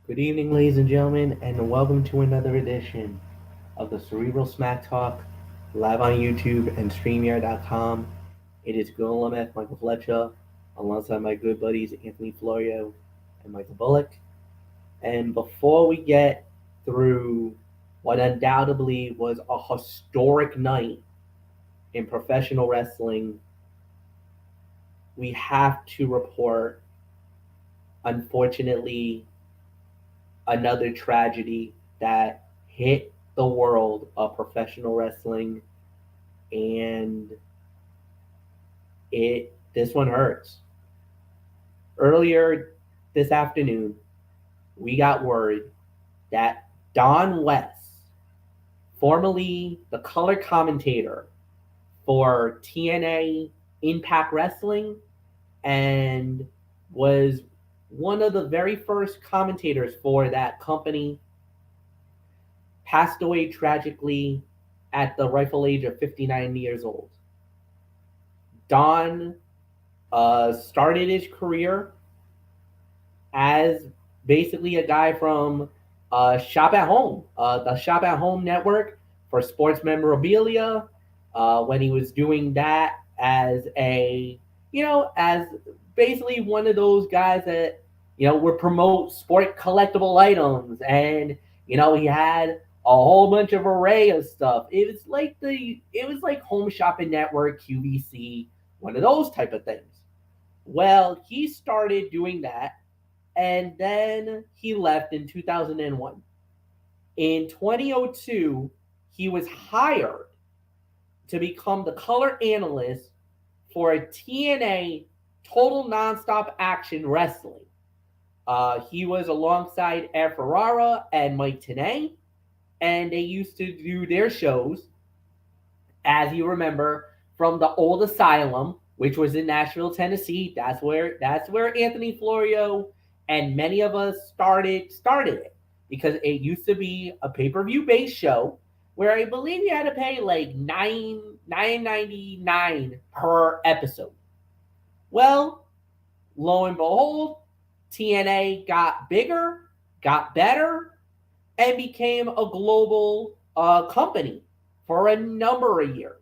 Good evening, ladies and gentlemen, and welcome to another edition of the Cerebral Smack Talk, live on YouTube and StreamYard.com. It is Gul Lameth, Michael Fletcher, alongside my good buddies Anthony Florio and Michael Bullock. And before we get through what undoubtedly was a historic night in professional wrestling, we have to report, unfortunately, another tragedy that hit the world of professional wrestling, and it this one hurts. Earlier this afternoon, we got word that Don West, formerly the color commentator for TNA Impact Wrestling and was one of the very first commentators for that company, passed away tragically at the rightful age of 59 years old. Don started his career as basically a guy from Shop at Home, the Shop at Home network for sports memorabilia. When he was doing that as as basically one of those guys that would promote sport collectible items, and he had a whole bunch of array of stuff. It was like Home Shopping Network, QVC, one of those type of things. Well, he started doing that, and then he left in 2001. In 2002, he was hired to become the color analyst for TNA Total Nonstop Action Wrestling. He was alongside Ed Ferrara and Mike Tenay, and they used to do their shows, as you remember, from the old Asylum, which was in Nashville, Tennessee. That's where Anthony Florio and many of us started it, because it used to be a pay-per-view based show where I believe you had to pay like $9.99 per episode. Well, lo and behold, TNA got bigger, got better, and became a global company for a number of years.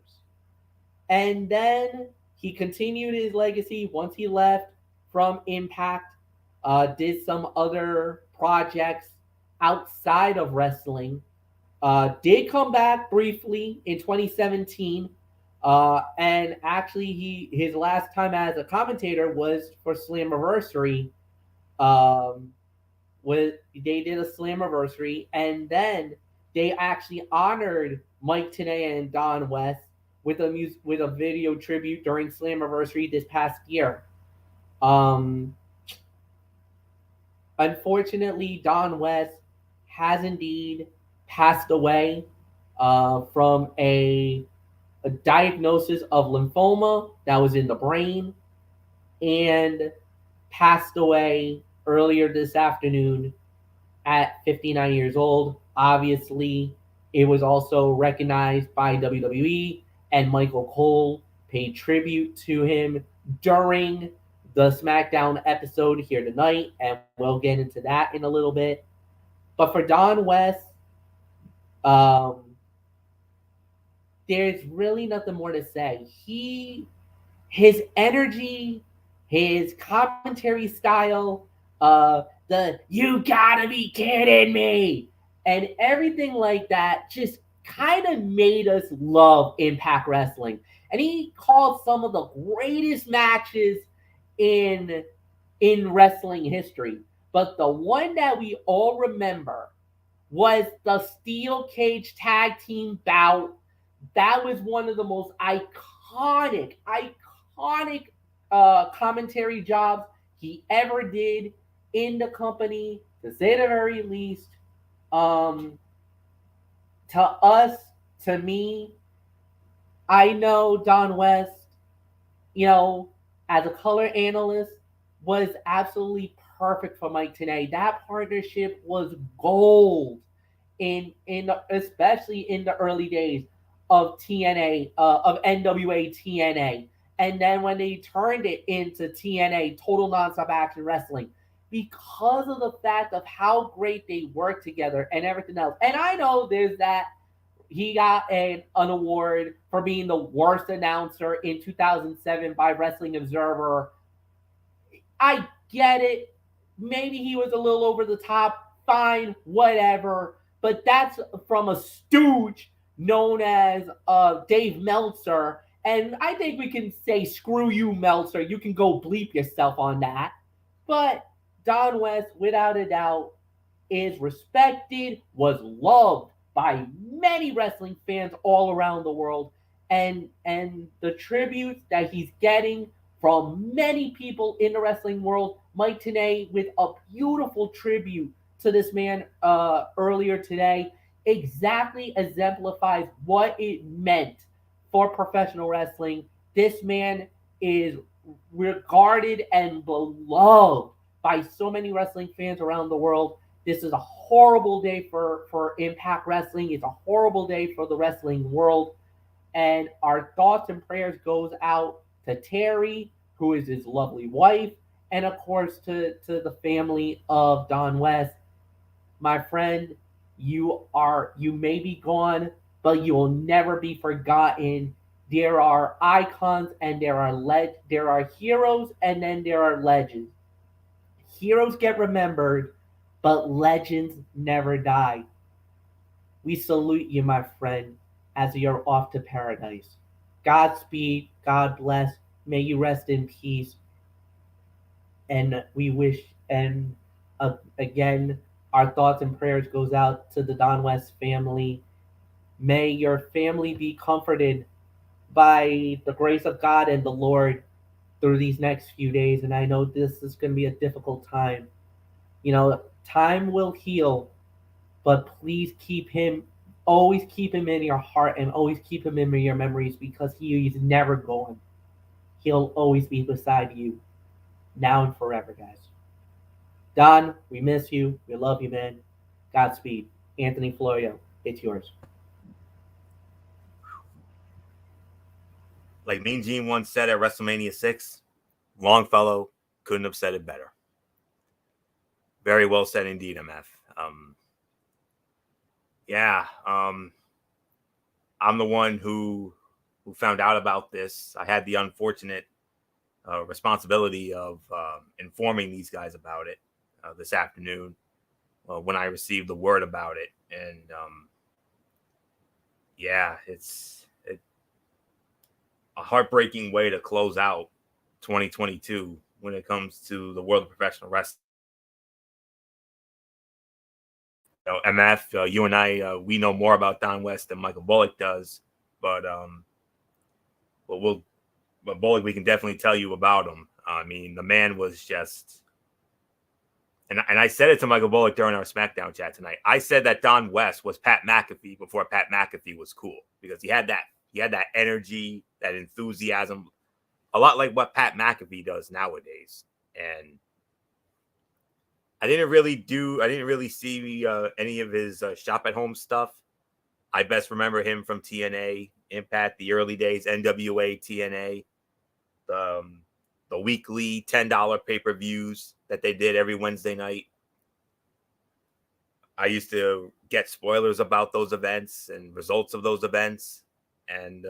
And then he continued his legacy once he left from Impact, did some other projects outside of wrestling, did come back briefly in 2017. And actually, his last time as a commentator was for Slammiversary. Um, they did a Slammiversary, and then they actually honored Mike Tenay and Don West with a video tribute during Slammiversary this past year. Um, Unfortunately, Don West has indeed passed away from a diagnosis of lymphoma that was in the brain, and passed away earlier this afternoon at 59 years old. Obviously, it was also recognized by WWE, and Michael Cole paid tribute to him during the Smackdown episode here tonight, and we'll get into that in a little bit. But for Don West, um, there's really nothing more to say. His energy, his commentary style, the "you gotta be kidding me" and everything like that just kind of made us love Impact Wrestling. And he called some of the greatest matches in wrestling history. But the one that we all remember was the steel cage tag team bout. That was one of the most iconic commentary jobs he ever did in the company, to say the very least. Um, to us, to me, I know Don West, you know, as a color analyst, was absolutely perfect for Mike Tenay. That partnership was gold especially in the early days of TNA, of NWA TNA, and then when they turned it into TNA Total Nonstop Action Wrestling, because of the fact of how great they work together and everything else. And I know there's that he got an award for being the worst announcer in 2007 by Wrestling Observer. I get it. Maybe he was a little over the top. Fine, whatever. But that's from a stooge known as Dave Meltzer. And I think we can say, screw you, Meltzer. You can go bleep yourself on that. But Don West, without a doubt, is respected, was loved by many wrestling fans all around the world, and the tributes that he's getting from many people in the wrestling world. Mike Tenay with a beautiful tribute to this man earlier today exactly exemplifies what it meant for professional wrestling. This man is regarded and beloved by so many wrestling fans around the world. This is a horrible day for Impact Wrestling. It's a horrible day for the wrestling world. And our thoughts and prayers goes out to Terry, who is his lovely wife, and of course to the family of Don West. My friend, you may be gone, but you will never be forgotten. There are icons and there are heroes and then there are legends. Heroes get remembered, but legends never die. We salute you, my friend, as you're off to paradise. Godspeed, God bless, may you rest in peace, and we wish, and again, our thoughts and prayers goes out to the Don West family. May your family be comforted by the grace of God and the Lord through these next few days. And I know this is going to be a difficult time. Time will heal, but please always keep him in your heart and always keep him in your memories because he is never gone. He'll always be beside you, now and forever, guys. Don, we miss you. We love you, man. Godspeed. Anthony Florio, it's yours. Like Mean Gene once said at WrestleMania 6, Longfellow couldn't have said it better. Very well said indeed, MF. I'm the one who found out about this. I had the unfortunate responsibility of informing these guys about it this afternoon when I received the word about it. And it's a heartbreaking way to close out 2022 when it comes to the world of professional wrestling. MF, you and I, we know more about Don West than Michael Bullock does, but Bullock, we can definitely tell you about him. I mean, the man was just, and I said it to Michael Bullock during our SmackDown chat tonight. I said that Don West was Pat McAfee before Pat McAfee was cool because he had that energy, that enthusiasm, a lot like what Pat McAfee does nowadays. And I didn't really see any of his shop at home stuff. I best remember him from TNA, Impact, the early days, NWA, TNA, the weekly $10 pay-per-views that they did every Wednesday night. I used to get spoilers about those events and results of those events. And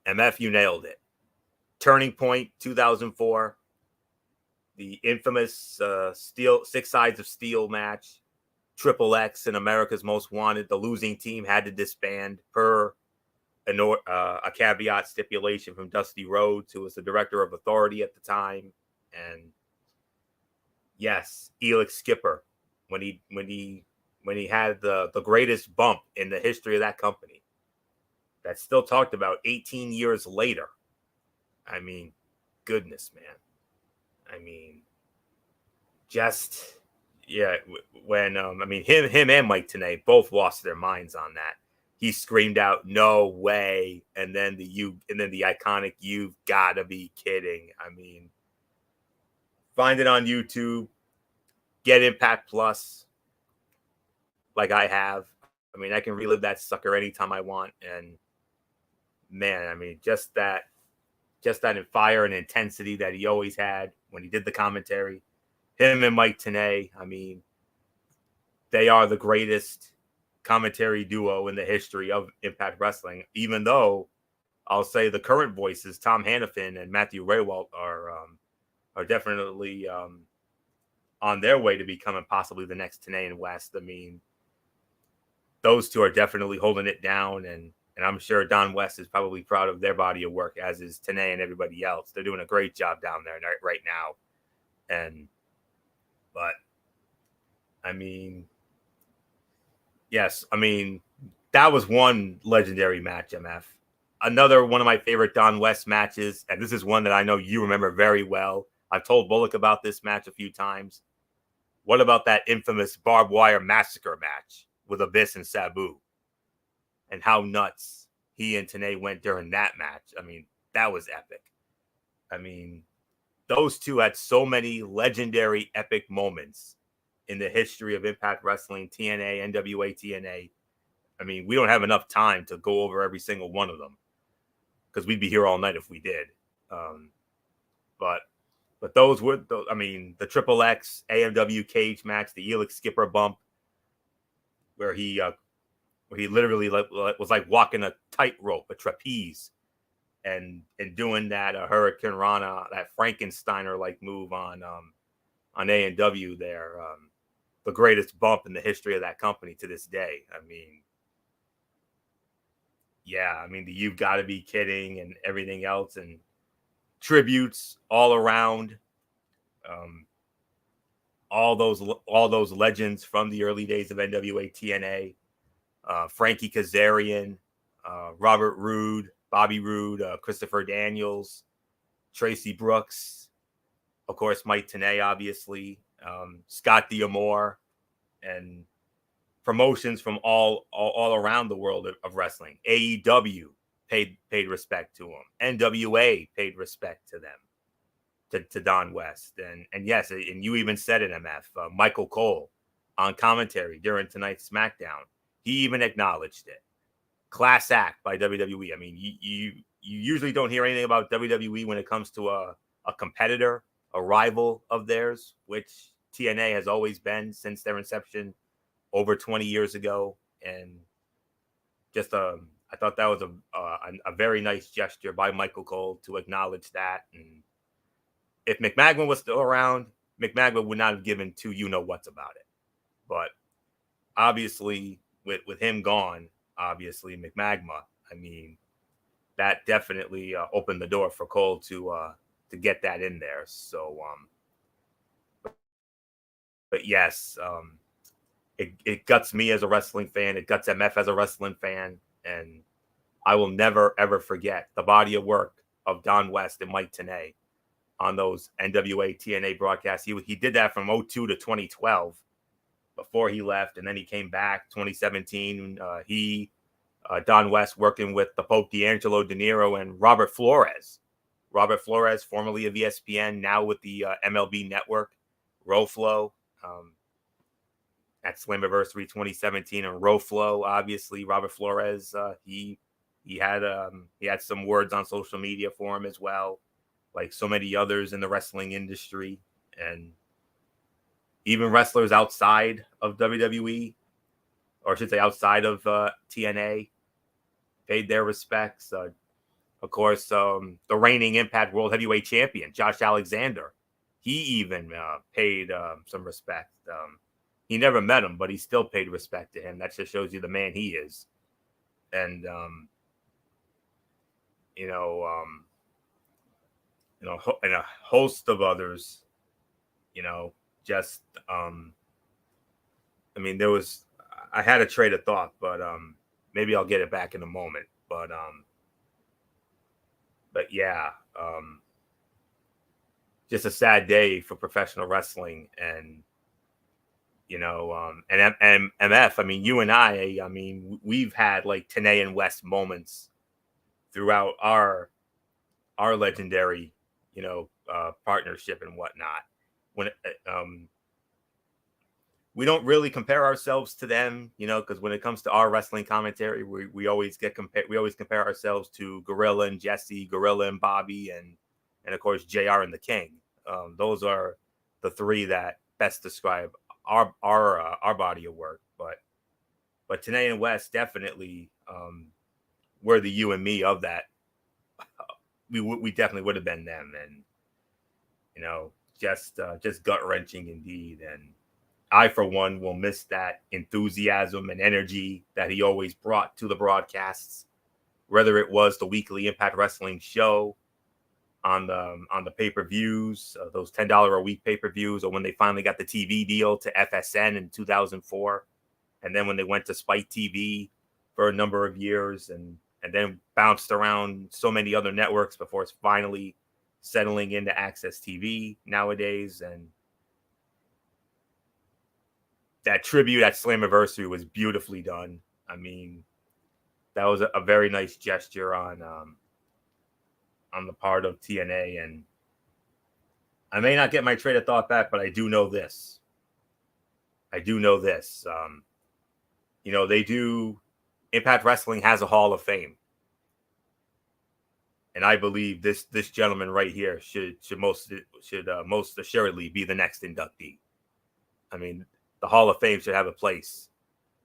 MF, you nailed it. Turning Point 2004, the infamous Six Sides of Steel match, Triple X and America's Most Wanted. The losing team had to disband per a caveat stipulation from Dusty Rhodes, who was the director of Authority at the time. And yes, Elix Skipper, when he had the greatest bump in the history of that company, that's still talked about 18 years later. I mean, goodness, man. I mean, just when him and Mike Tenay both lost their minds on that. He screamed out, "No way!" and then the iconic, "You've got to be kidding!" I mean, find it on YouTube. Get Impact Plus, like I have. I mean, I can relive that sucker anytime I want. And man, I mean, just that just that fire and intensity that he always had when he did the commentary. Him and Mike Tenay, I mean, they are the greatest commentary duo in the history of Impact Wrestling, even though I'll say the current voices, Tom Hannafin and Matthew Raywalt, are definitely on their way to becoming possibly the next Tenay and West. I mean, those two are definitely holding it down, and I'm sure Don West is probably proud of their body of work, as is Tenay and everybody else. They're doing a great job down there right now. But I mean, yes, I mean, that was one legendary match, MF. Another one of my favorite Don West matches, and this is one that I know you remember very well. I've told Bullock about this match a few times. What about that infamous barbed wire massacre match with Abyss and Sabu? And how nuts he and Tenay went during that match. I mean, that was epic. I mean, those two had so many legendary epic moments in the history of Impact Wrestling, TNA, NWA, TNA. I mean, we don't have enough time to go over every single one of them because we'd be here all night if we did. But those were, I mean, the Triple X AEW cage match, the Elix Skipper bump, where he literally was like walking a tightrope, a trapeze, and doing that Hurricane Rana, that Frankensteiner like move on AEW there, the greatest bump in the history of that company to this day. I mean, yeah, I mean, the You've Got to Be Kidding and everything else, and tributes all around. All those legends from the early days of NWA TNA, Frankie Kazarian, Robert Roode, Bobby Roode, Christopher Daniels, Tracy Brooks, of course, Mike Tenay, obviously, Scott D'Amore, and promotions from all around the world of wrestling. AEW paid respect to them. NWA paid respect to them, to Don West. And yes, and you even said it, MF, Michael Cole on commentary during tonight's SmackDown. He even acknowledged it. Class act by WWE. I mean, you usually don't hear anything about WWE when it comes to a competitor, a rival of theirs, which TNA has always been since their inception over 20 years ago. And just I thought that was a very nice gesture by Michael Cole to acknowledge that. And if McMahon was still around, McMahon would not have given two you-know-whats about it. But obviously, with him gone, obviously, McMagma, I mean, that definitely opened the door for Cole to get that in there. So, but yes, it guts me as a wrestling fan. It guts MF as a wrestling fan. And I will never, ever forget the body of work of Don West and Mike Tenay on those NWA TNA broadcasts. He did that from 2002 to 2012 before he left. And then he came back 2017. Don West working with the Pope D'Angelo De Niro and Robert Flores. Robert Flores, formerly of ESPN, now with the MLB Network, RoFlo. At Slammiversary 2017 and RoFlo, obviously Robert Flores, he had some words on social media for him as well, like so many others in the wrestling industry, and even wrestlers outside of WWE, or I should say outside of TNA, paid their respects. Of course, the reigning Impact World Heavyweight Champion Josh Alexander, he even paid some respect. He never met him, but he still paid respect to him. That just shows you the man he is. And, and a host of others, just, I mean, I had a trade of thought, but maybe I'll get it back in a moment. But yeah, just a sad day for professional wrestling. And, and MF, I mean, you and I mean, we've had like Tenay and West moments throughout our legendary, partnership and whatnot. we don't really compare ourselves to them, because when it comes to our wrestling commentary, we always compare ourselves to Gorilla and Jesse, Gorilla and Bobby, and of course JR and the King. Those are the three that best describe our body of work. But Tenay and West definitely were the you and me of that. We definitely would have been them, and just gut wrenching indeed. And I, for one, will miss that enthusiasm and energy that he always brought to the broadcasts, whether it was the weekly Impact Wrestling show on the pay-per-views, those $10 a week pay-per-views, or when they finally got the TV deal to FSN in 2004, and then when they went to Spike TV for a number of years, and then bounced around so many other networks before it's finally settling into Access TV nowadays. And that tribute at Slammiversary was beautifully done. I mean, that was a very nice gesture on the part of TNA. And I may not get my train of thought back, but I do know this. They do. Impact Wrestling has a Hall of Fame, and I believe this gentleman right here should most assuredly be the next inductee. I mean, the Hall of Fame should have a place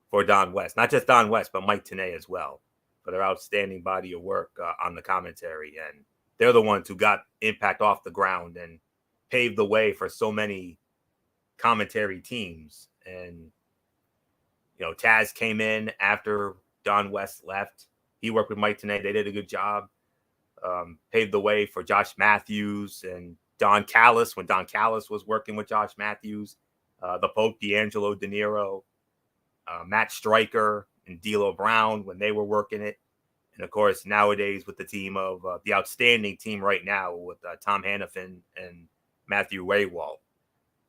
for Don West, not just Don West, but Mike Tenay as well, for their outstanding body of work on the commentary. And they're the ones who got Impact off the ground and paved the way for so many commentary teams. And Taz came in after Don West left. He worked with Mike Tenay. They did a good job. Paved the way for Josh Matthews and Don Callis when Don Callis was working with Josh Matthews. The Pope, D'Angelo De Niro, Matt Stryker, and D'Lo Brown when they were working it. And, of course, nowadays with the team of the outstanding team right now with Tom Hannafin and Matthew Waywalt,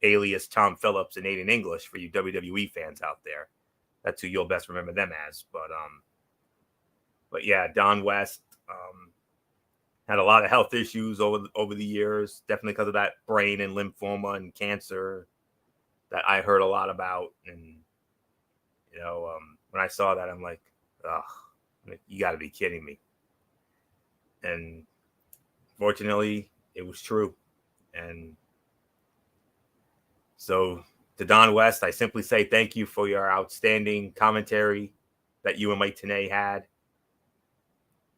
alias Tom Phillips and Aiden English for you WWE fans out there. That's who you'll best remember them as. But yeah, Don West had a lot of health issues over the years, definitely because of that brain and lymphoma and cancer that I heard a lot about. And, when I saw that, I'm like, ugh, you got to be kidding me. And fortunately, it was true. And so to Don West, I simply say thank you for your outstanding commentary that you and Mike Tenay had.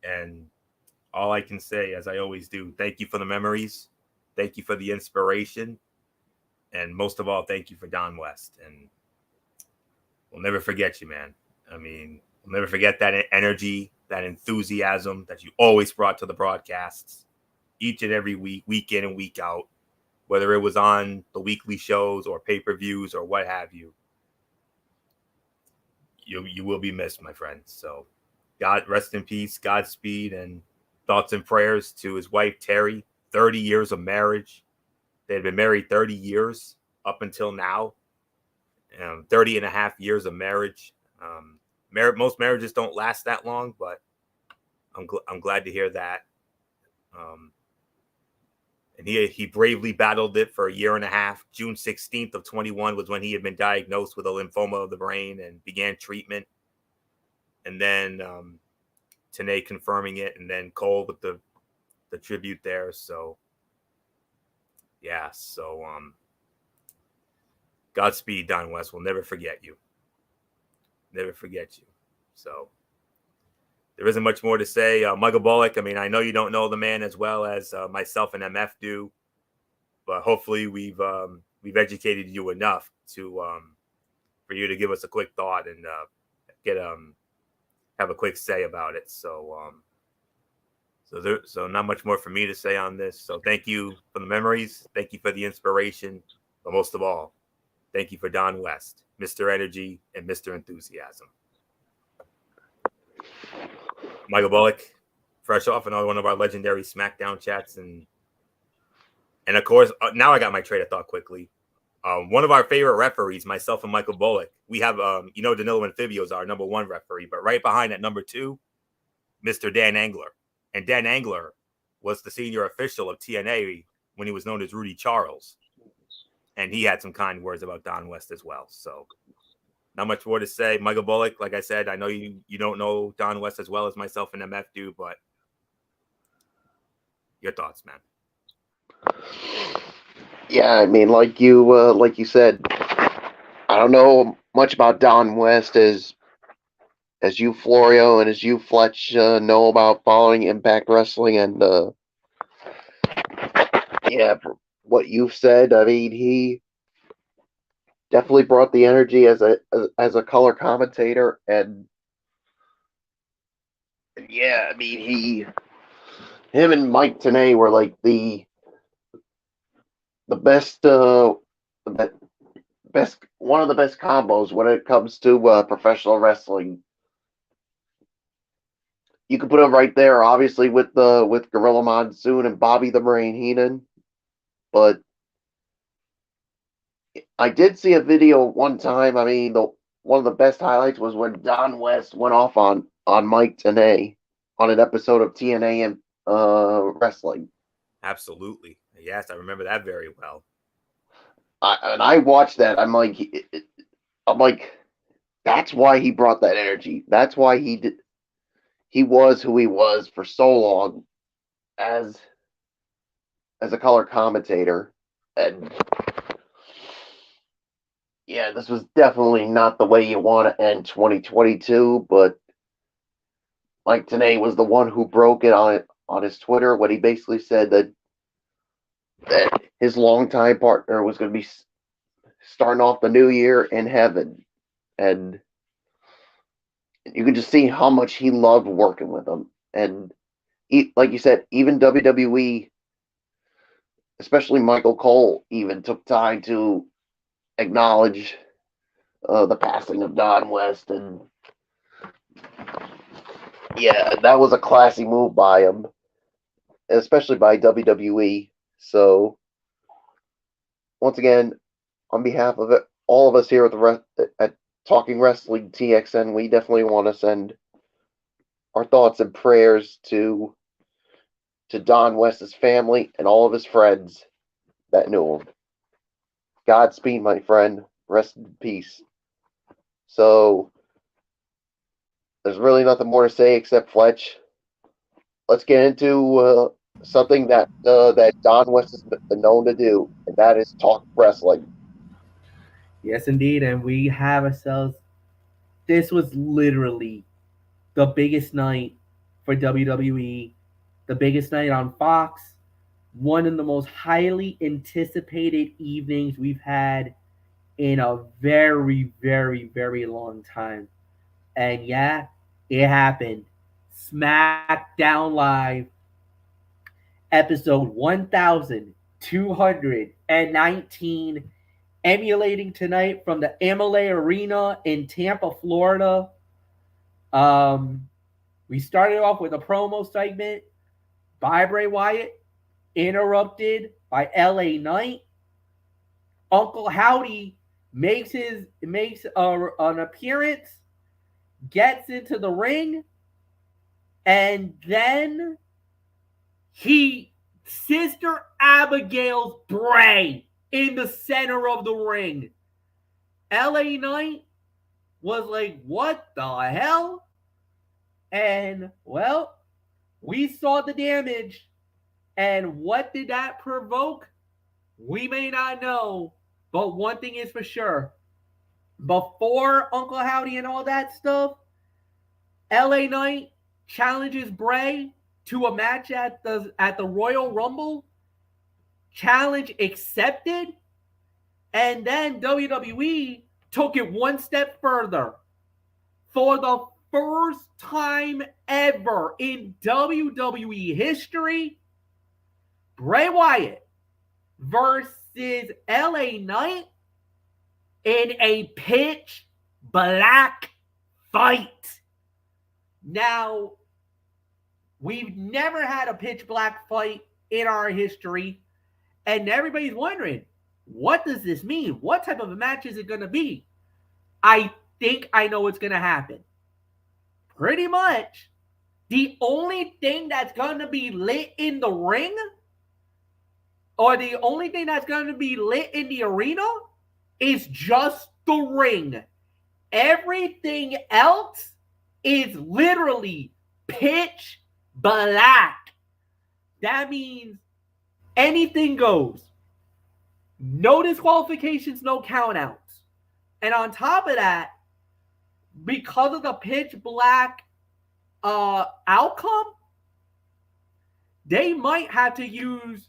And all I can say, as I always do, thank you for the memories. Thank you for the inspiration. And most of all, thank you for Don West. And we'll never forget you, man. I mean, we'll never forget that energy, that enthusiasm that you always brought to the broadcasts each and every week, week in and week out, whether it was on the weekly shows or pay-per-views or what have you. You will be missed, my friend. So God, rest in peace, Godspeed, and thoughts and prayers to his wife, Terry. 30 years of marriage. They had been married 30 years up until now. 30 and a half years of marriage. Most marriages don't last that long, but I'm glad to hear that. And he bravely battled it for a year and a half. June 16th of 21 was when he had been diagnosed with a lymphoma of the brain and began treatment. And then Tenay confirming it, and then Cole with the tribute there. So yeah, Godspeed, Don West. We'll never forget you. Never forget you. So there isn't much more to say. Michael Bullock, I mean, I know you don't know the man as well as myself and MF do, but hopefully we've educated you enough to for you to give us a quick thought and have a quick say about it. So not much more for me to say on this. So thank you for the memories. Thank you for the inspiration. But most of all, thank you for Don West, Mr. Energy and Mr. Enthusiasm. Michael Bullock, fresh off another one of our legendary Smackdown chats. And of course, now I got my train of thought quickly. One of our favorite referees, myself and Michael Bullock, we have, Danilo Amphibio is our number one referee, but right behind at number two, Mr. Dan Angler. And Dan Angler was the senior official of TNA when he was known as Rudy Charles. And he had some kind words about Don West as well. So not much more to say. Michael Bullock, like I said, I know you don't know Don West as well as myself and MF do, but your thoughts, man. Yeah, I mean, like you said, I don't know much about Don West as you, Florio, and as you, Fletch, know about following Impact Wrestling, and yeah, what you've said. I mean, he definitely brought the energy as a color commentator, and yeah, I mean, him and Mike Tenay were like the best, best, one of the best combos when it comes to professional wrestling. You could put him right there, obviously, with Gorilla Monsoon and Bobby the Brain Heenan. But I did see a video one time. I mean, one of the best highlights was when Don West went off on Mike Tenay on an episode of TNA and Wrestling. Absolutely. Yes, I remember that very well. I watched that. I'm like, that's why he brought that energy. That's why he was who he was for so long as a color commentator. And yeah, this was definitely not the way you want to end 2022, but Mike Tenay was the one who broke it on his Twitter when he basically said that his longtime partner was going to be starting off the new year in heaven. And you can just see how much he loved working with him. And like you said, even WWE, especially Michael Cole, even took time to acknowledge the passing of Don West. And yeah, that was a classy move by him, especially by WWE. So once again, on behalf of all of us here at Talking Wrestling TXN, we definitely want to send our thoughts and prayers to Don West's family and all of his friends that knew him. Godspeed, my friend. Rest in peace. So there's really nothing more to say except, Fletch, let's get into something that Don West has been known to do, and that is talk wrestling. Yes, indeed. And we have ourselves. This was literally the biggest night for WWE, the biggest night on Fox, one of the most highly anticipated evenings we've had in a very, very, very long time. And yeah, it happened. Smackdown Live, episode 1219, emulating tonight from the Amalie Arena in Tampa, Florida. We started off with a promo segment by Bray Wyatt, interrupted by LA Knight. Uncle Howdy makes an appearance, gets into the ring, and then he Sister Abigail's Bray in the center of the ring. LA Knight was like, what the hell? And, well, we saw the damage. And what did that provoke? We may not know. But one thing is for sure. Before Uncle Howdy and all that stuff, LA Knight challenges Bray to a match at the Royal Rumble. Challenge accepted. And then WWE took it one step further. For the first time ever in WWE history, Bray Wyatt versus LA Knight in a pitch black fight. Now, we've never had a pitch black fight in our history, and everybody's wondering, what does this mean? What type of a match is it going to be? I think I know what's going to happen. Pretty much, the only thing that's going to be lit in the ring or the only thing that's going to be lit in the arena is just the ring. Everything else is literally pitch black. That means anything goes. No disqualifications, no countouts. And on top of that, because of the pitch black outcome, they might have to use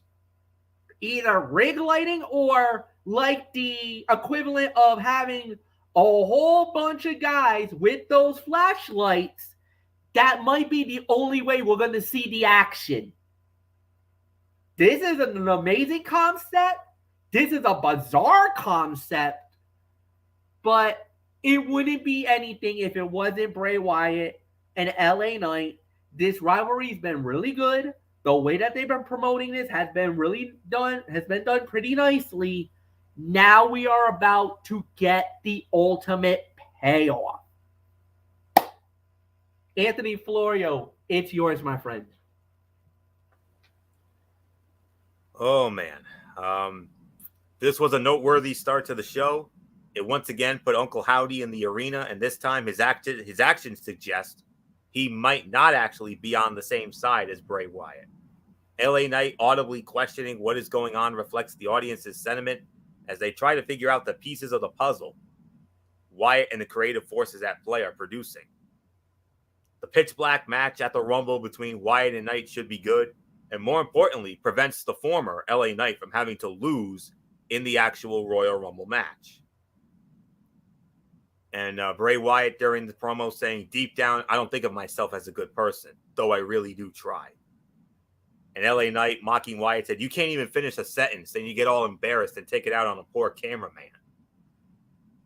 either rig lighting or like the equivalent of having a whole bunch of guys with those flashlights. That might be the only way we're going to see the action. This is an amazing concept. This is a bizarre concept. But it wouldn't be anything if it wasn't Bray Wyatt and LA Knight. This rivalry's been really good. The way that they've been promoting this has been done pretty nicely. Now we are about to get the ultimate payoff. Anthony Florio, it's yours, my friend. Oh, man. This was a noteworthy start to the show. It once again put Uncle Howdy in the arena, and this time his actions suggest he might not actually be on the same side as Bray Wyatt. LA Knight audibly questioning what is going on reflects the audience's sentiment as they try to figure out the pieces of the puzzle Wyatt and the creative forces at play are producing. The pitch black match at the Rumble between Wyatt and Knight should be good, and more importantly, prevents the former LA Knight from having to lose in the actual Royal Rumble match. And Bray Wyatt during the promo saying, deep down, I don't think of myself as a good person, though I really do try. And LA Knight mocking Wyatt said, you can't even finish a sentence, then you get all embarrassed and take it out on a poor cameraman.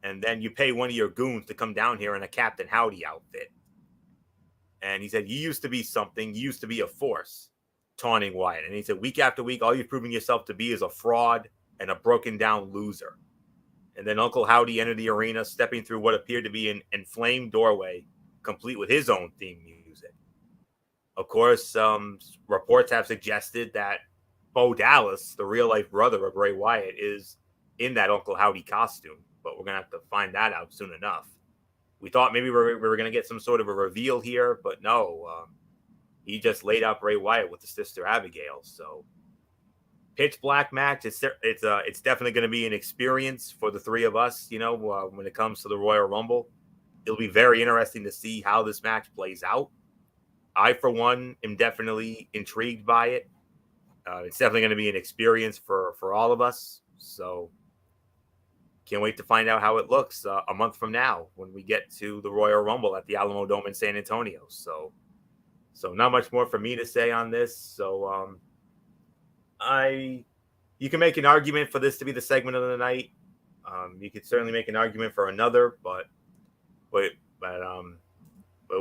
And then you pay one of your goons to come down here in a Captain Howdy outfit. And he said, you used to be something, you used to be a force, taunting Wyatt. And he said, week after week, all you've proven yourself to be is a fraud and a broken down loser. And then Uncle Howdy entered the arena, stepping through what appeared to be an inflamed doorway, complete with his own theme music. Of course, reports have suggested that Bo Dallas, the real-life brother of Bray Wyatt, is in that Uncle Howdy costume. But we're going to have to find that out soon enough. We thought maybe we were going to get some sort of a reveal here, but no. He just laid out Bray Wyatt with his sister Abigail. So, pitch black match. It's definitely going to be an experience for the three of us. When it comes to the Royal Rumble, it'll be very interesting to see how this match plays out. I, for one, am definitely intrigued by it. It's definitely going to be an experience for all of us. So, can't wait to find out how it looks a month from now when we get to the Royal Rumble at the Alamo Dome in San Antonio. So not much more for me to say on this. So, you can make an argument for this to be the segment of the night. You could certainly make an argument for another, but it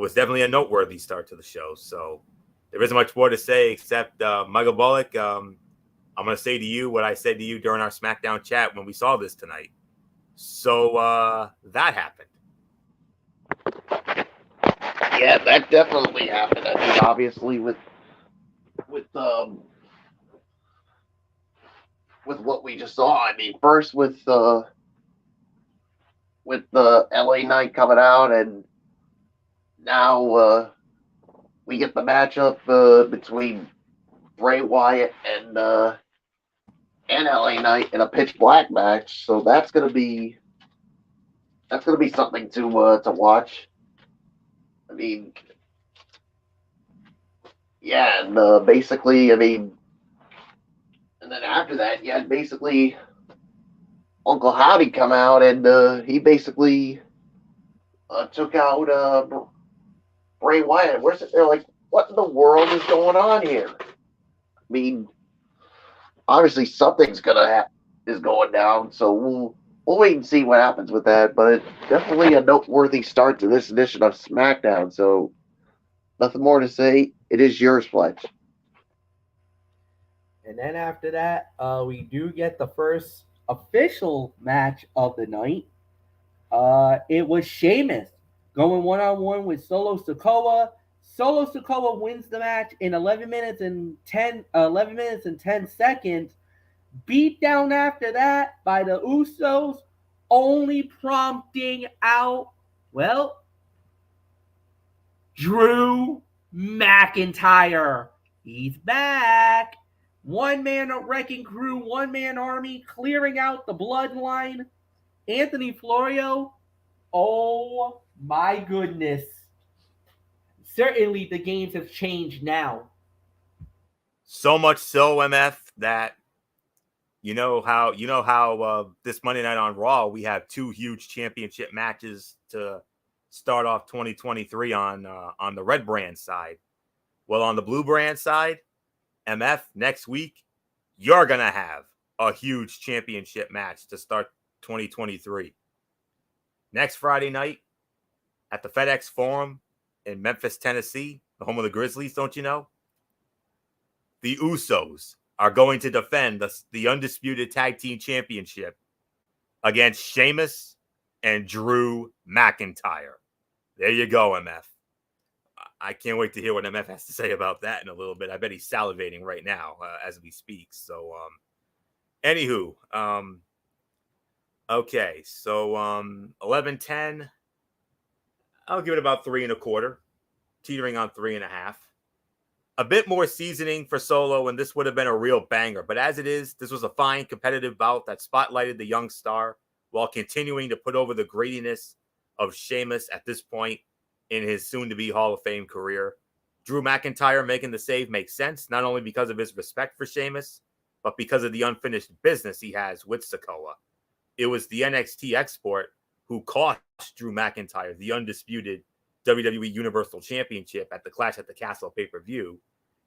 was definitely a noteworthy start to the show. So there isn't much more to say except Michael Bullock. I'm going to say to you what I said to you during our SmackDown chat when we saw this tonight. So that happened. Yeah, that definitely happened. I mean, obviously with what we just saw. I mean, first with the LA Knight coming out, and now we get the matchup between Bray Wyatt and LA Knight in a pitch black match. So that's gonna be something to watch. I mean, yeah, and basically, I mean, and then after that, you had basically Uncle Howdy come out, and he basically took out Bray Wyatt. We're sitting there like, what in the world is going on here? I mean, obviously something's is going down, so we'll wait and see what happens with that. But definitely a noteworthy start to this edition of SmackDown. So nothing more to say. It is yours, Fletch. And then after that, we do get the first official match of the night. It was Sheamus going one-on-one with Solo Sikoa. Solo Sikoa wins the match in 11 minutes and 10 seconds. Beat down after that by the Usos, only prompting out, well, Drew McIntyre. He's back. One man wrecking crew, one man army, clearing out the bloodline. Anthony Florio, oh my goodness. Certainly the games have changed now. So much so, MF, that you know how this Monday night on Raw we have two huge championship matches to start off 2023 on the red brand side. Well, on the blue brand side, MF, next week you're gonna have a huge championship match to start 2023. Next Friday night at the FedEx Forum in Memphis, Tennessee, the home of the Grizzlies, don't you know? The Usos are going to defend the undisputed tag team championship against Sheamus and Drew McIntyre. There you go, MF. I can't wait to hear what MF has to say about that in a little bit. I bet he's salivating right now as we speak. So, anywho, okay. So, 11-10. I'll give it about 3.25, teetering on 3.5. A bit more seasoning for Solo, and this would have been a real banger. But as it is, this was a fine competitive bout that spotlighted the young star while continuing to put over the grittiness of Sheamus at this point in his soon-to-be Hall of Fame career. Drew McIntyre making the save makes sense, not only because of his respect for Sheamus, but because of the unfinished business he has with Sikoa. It was the NXT export who cost Drew McIntyre the undisputed WWE Universal Championship at the Clash at the Castle pay-per-view,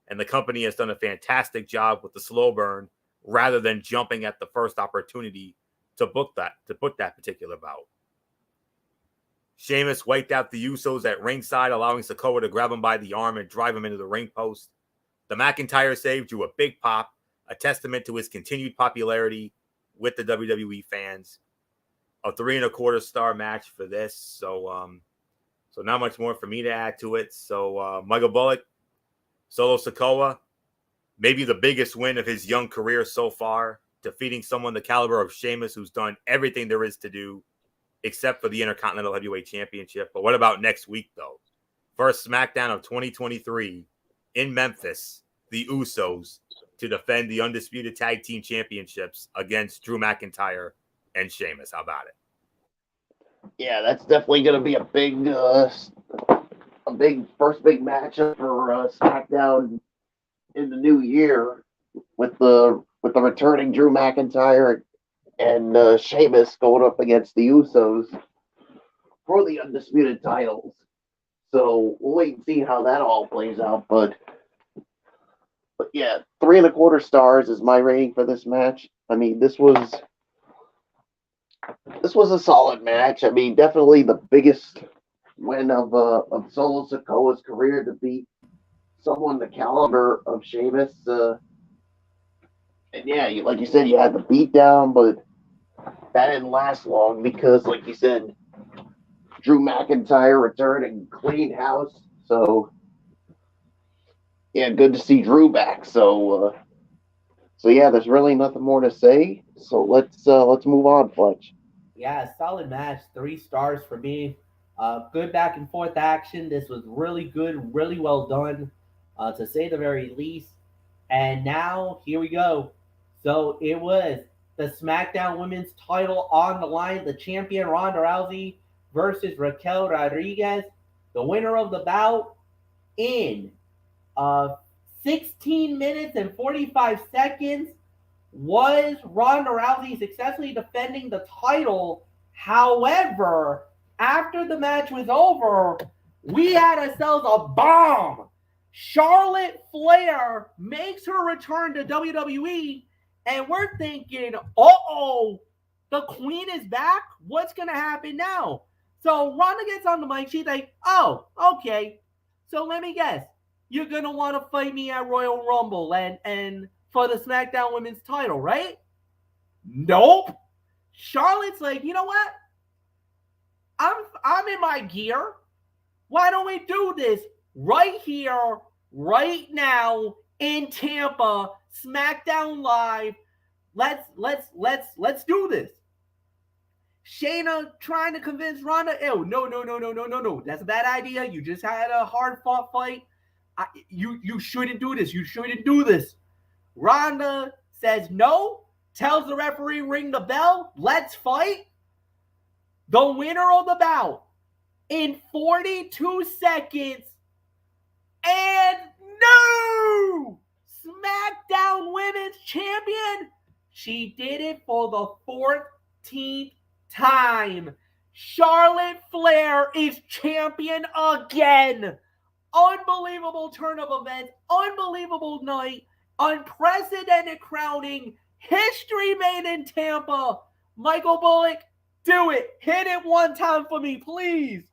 and the company has done a fantastic job with the slow burn rather than jumping at the first opportunity to book that particular bout. Sheamus wiped out the Usos at ringside, allowing Sikoa to grab him by the arm and drive him into the ring post. The McIntyre save drew a big pop, a testament to his continued popularity with the WWE fans. A 3.25 star match for this. So not much more for me to add to it. So Michael Bullock, Solo Sikoa, maybe the biggest win of his young career so far, defeating someone the caliber of Sheamus, who's done everything there is to do except for the Intercontinental Heavyweight Championship. But what about next week, though? First SmackDown of 2023 in Memphis, the Usos to defend the undisputed tag team championships against Drew McIntyre and Sheamus. How about it? Yeah, that's definitely going to be a big first big matchup for SmackDown in the new year with the returning Drew McIntyre and Sheamus going up against the Usos for the undisputed titles. So we'll wait and see how that all plays out. But yeah, 3.25 stars is my rating for this match. I mean, this was a solid match. I mean, definitely the biggest win of Solo Sikoa's career to beat someone the caliber of Sheamus. And yeah, like you said, you had the beatdown, but that didn't last long because, like you said, Drew McIntyre returned and cleaned house. So yeah, good to see Drew back. So yeah, there's really nothing more to say. So let's move on, Fletch. Yeah, solid match. 3 stars for me. Good back and forth action. This was really good, really well done, to say the very least. And now here we go. So it was the SmackDown Women's title on the line. The champion Ronda Rousey versus Raquel Rodriguez. The winner of the bout in 16 minutes and 45 seconds was Ronda Rousey, successfully defending the title. However, after the match was over, we had ourselves a bomb. Charlotte Flair makes her return to WWE, and we're thinking, uh-oh, the queen is back? What's going to happen now? So Ronda gets on the mic. She's like, oh, okay. So let me guess. You're going to want to fight me at Royal Rumble and for the SmackDown Women's title, right? Nope. Charlotte's like, you know what? I'm in my gear. Why don't we do this right here, right now, in Tampa, SmackDown Live? Let's do this. Shayna trying to convince Ronda, oh, no. That's a bad idea. You just had a hard fought fight. You shouldn't do this. You shouldn't do this. Ronda says no, tells the referee, ring the bell, let's fight. The winner of the bout in 42 seconds and no! SmackDown Women's Champion. She did it for the 14th time. Charlotte Flair is champion again. Unbelievable turn of events. Unbelievable night. Unprecedented crowning. History made in Tampa. Michael Bullock, do it. Hit it one time for me, please.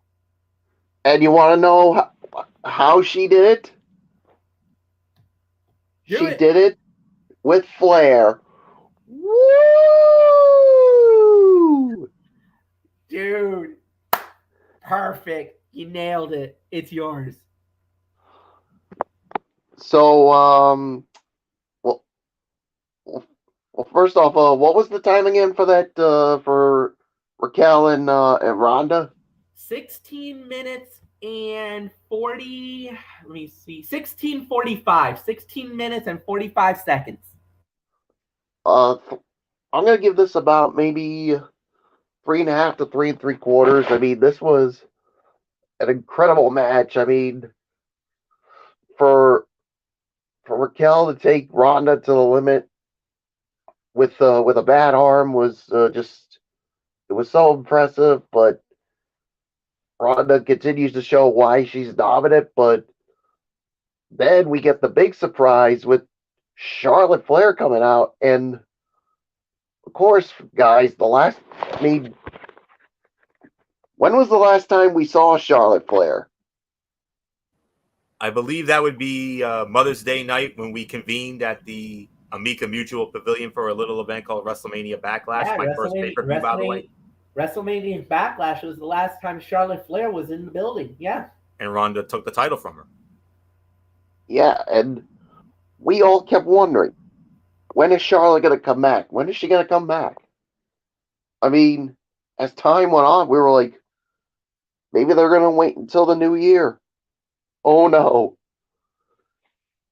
And you want to know how she did it? She did it with Flair. Woo! Dude, perfect. You nailed it. It's yours. So, well, first off, what was the time again for that, for Raquel and Ronda? 16 minutes and 40, let me see, 16:45, 16 minutes and 45 seconds. I'm going to give this about maybe 3.5 to 3 3/4. I mean, this was an incredible match. I mean, for Raquel to take Ronda to the limit with a bad arm was just, it was so impressive. But Ronda continues to show why she's dominant. But then we get the big surprise with Charlotte Flair coming out, and of course, guys, when was the last time we saw Charlotte Flair? I believe that would be Mother's Day night when we convened at the Amica Mutual Pavilion for a little event called WrestleMania Backlash. Yeah, my first pay-per-view, by the way. WrestleMania Backlash was the last time Charlotte Flair was in the building. Yeah. And Ronda took the title from her. Yeah, and we all kept wondering, when is Charlotte going to come back? When is she going to come back? I mean, as time went on, we were like, maybe they're going to wait until the new year. Oh, no.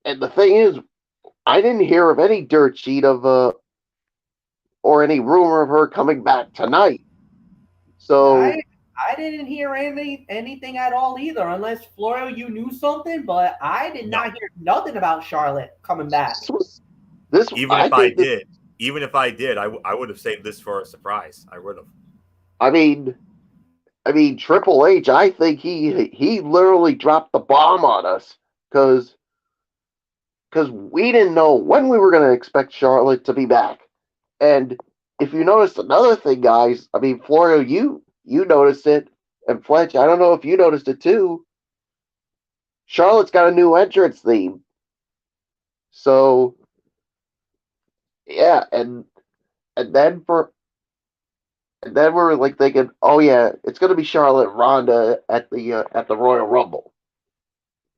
And the thing is, I didn't hear of any dirt sheet of, or any rumor of her coming back tonight. So I didn't hear anything at all either, unless Florio, you knew something, but I did not hear nothing about Charlotte coming back. Even if I did, I would have saved this for a surprise. I would have. I mean, Triple H, I think he literally dropped the bomb on us because we didn't know when we were going to expect Charlotte to be back. And if you noticed another thing, guys, I mean, Florio, you noticed it, and Fletch, I don't know if you noticed it too. Charlotte's got a new entrance theme. So, yeah, and then we're like thinking, oh yeah, it's gonna be Charlotte Ronda at the Royal Rumble.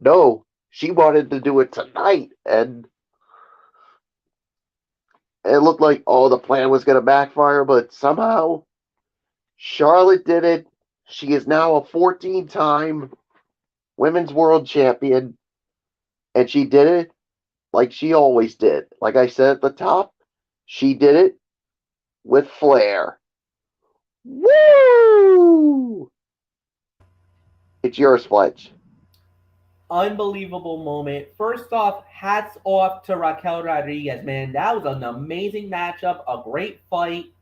No, she wanted to do it tonight, and it looked like, oh, the plan was gonna backfire, but somehow Charlotte did it. She is now a 14-time Women's World Champion, and she did it like she always did. Like I said at the top, she did it with flair. Woo! It's yours, Fletch. Unbelievable moment. First off, hats off to Raquel Rodriguez, man. That was an amazing matchup, a great fight.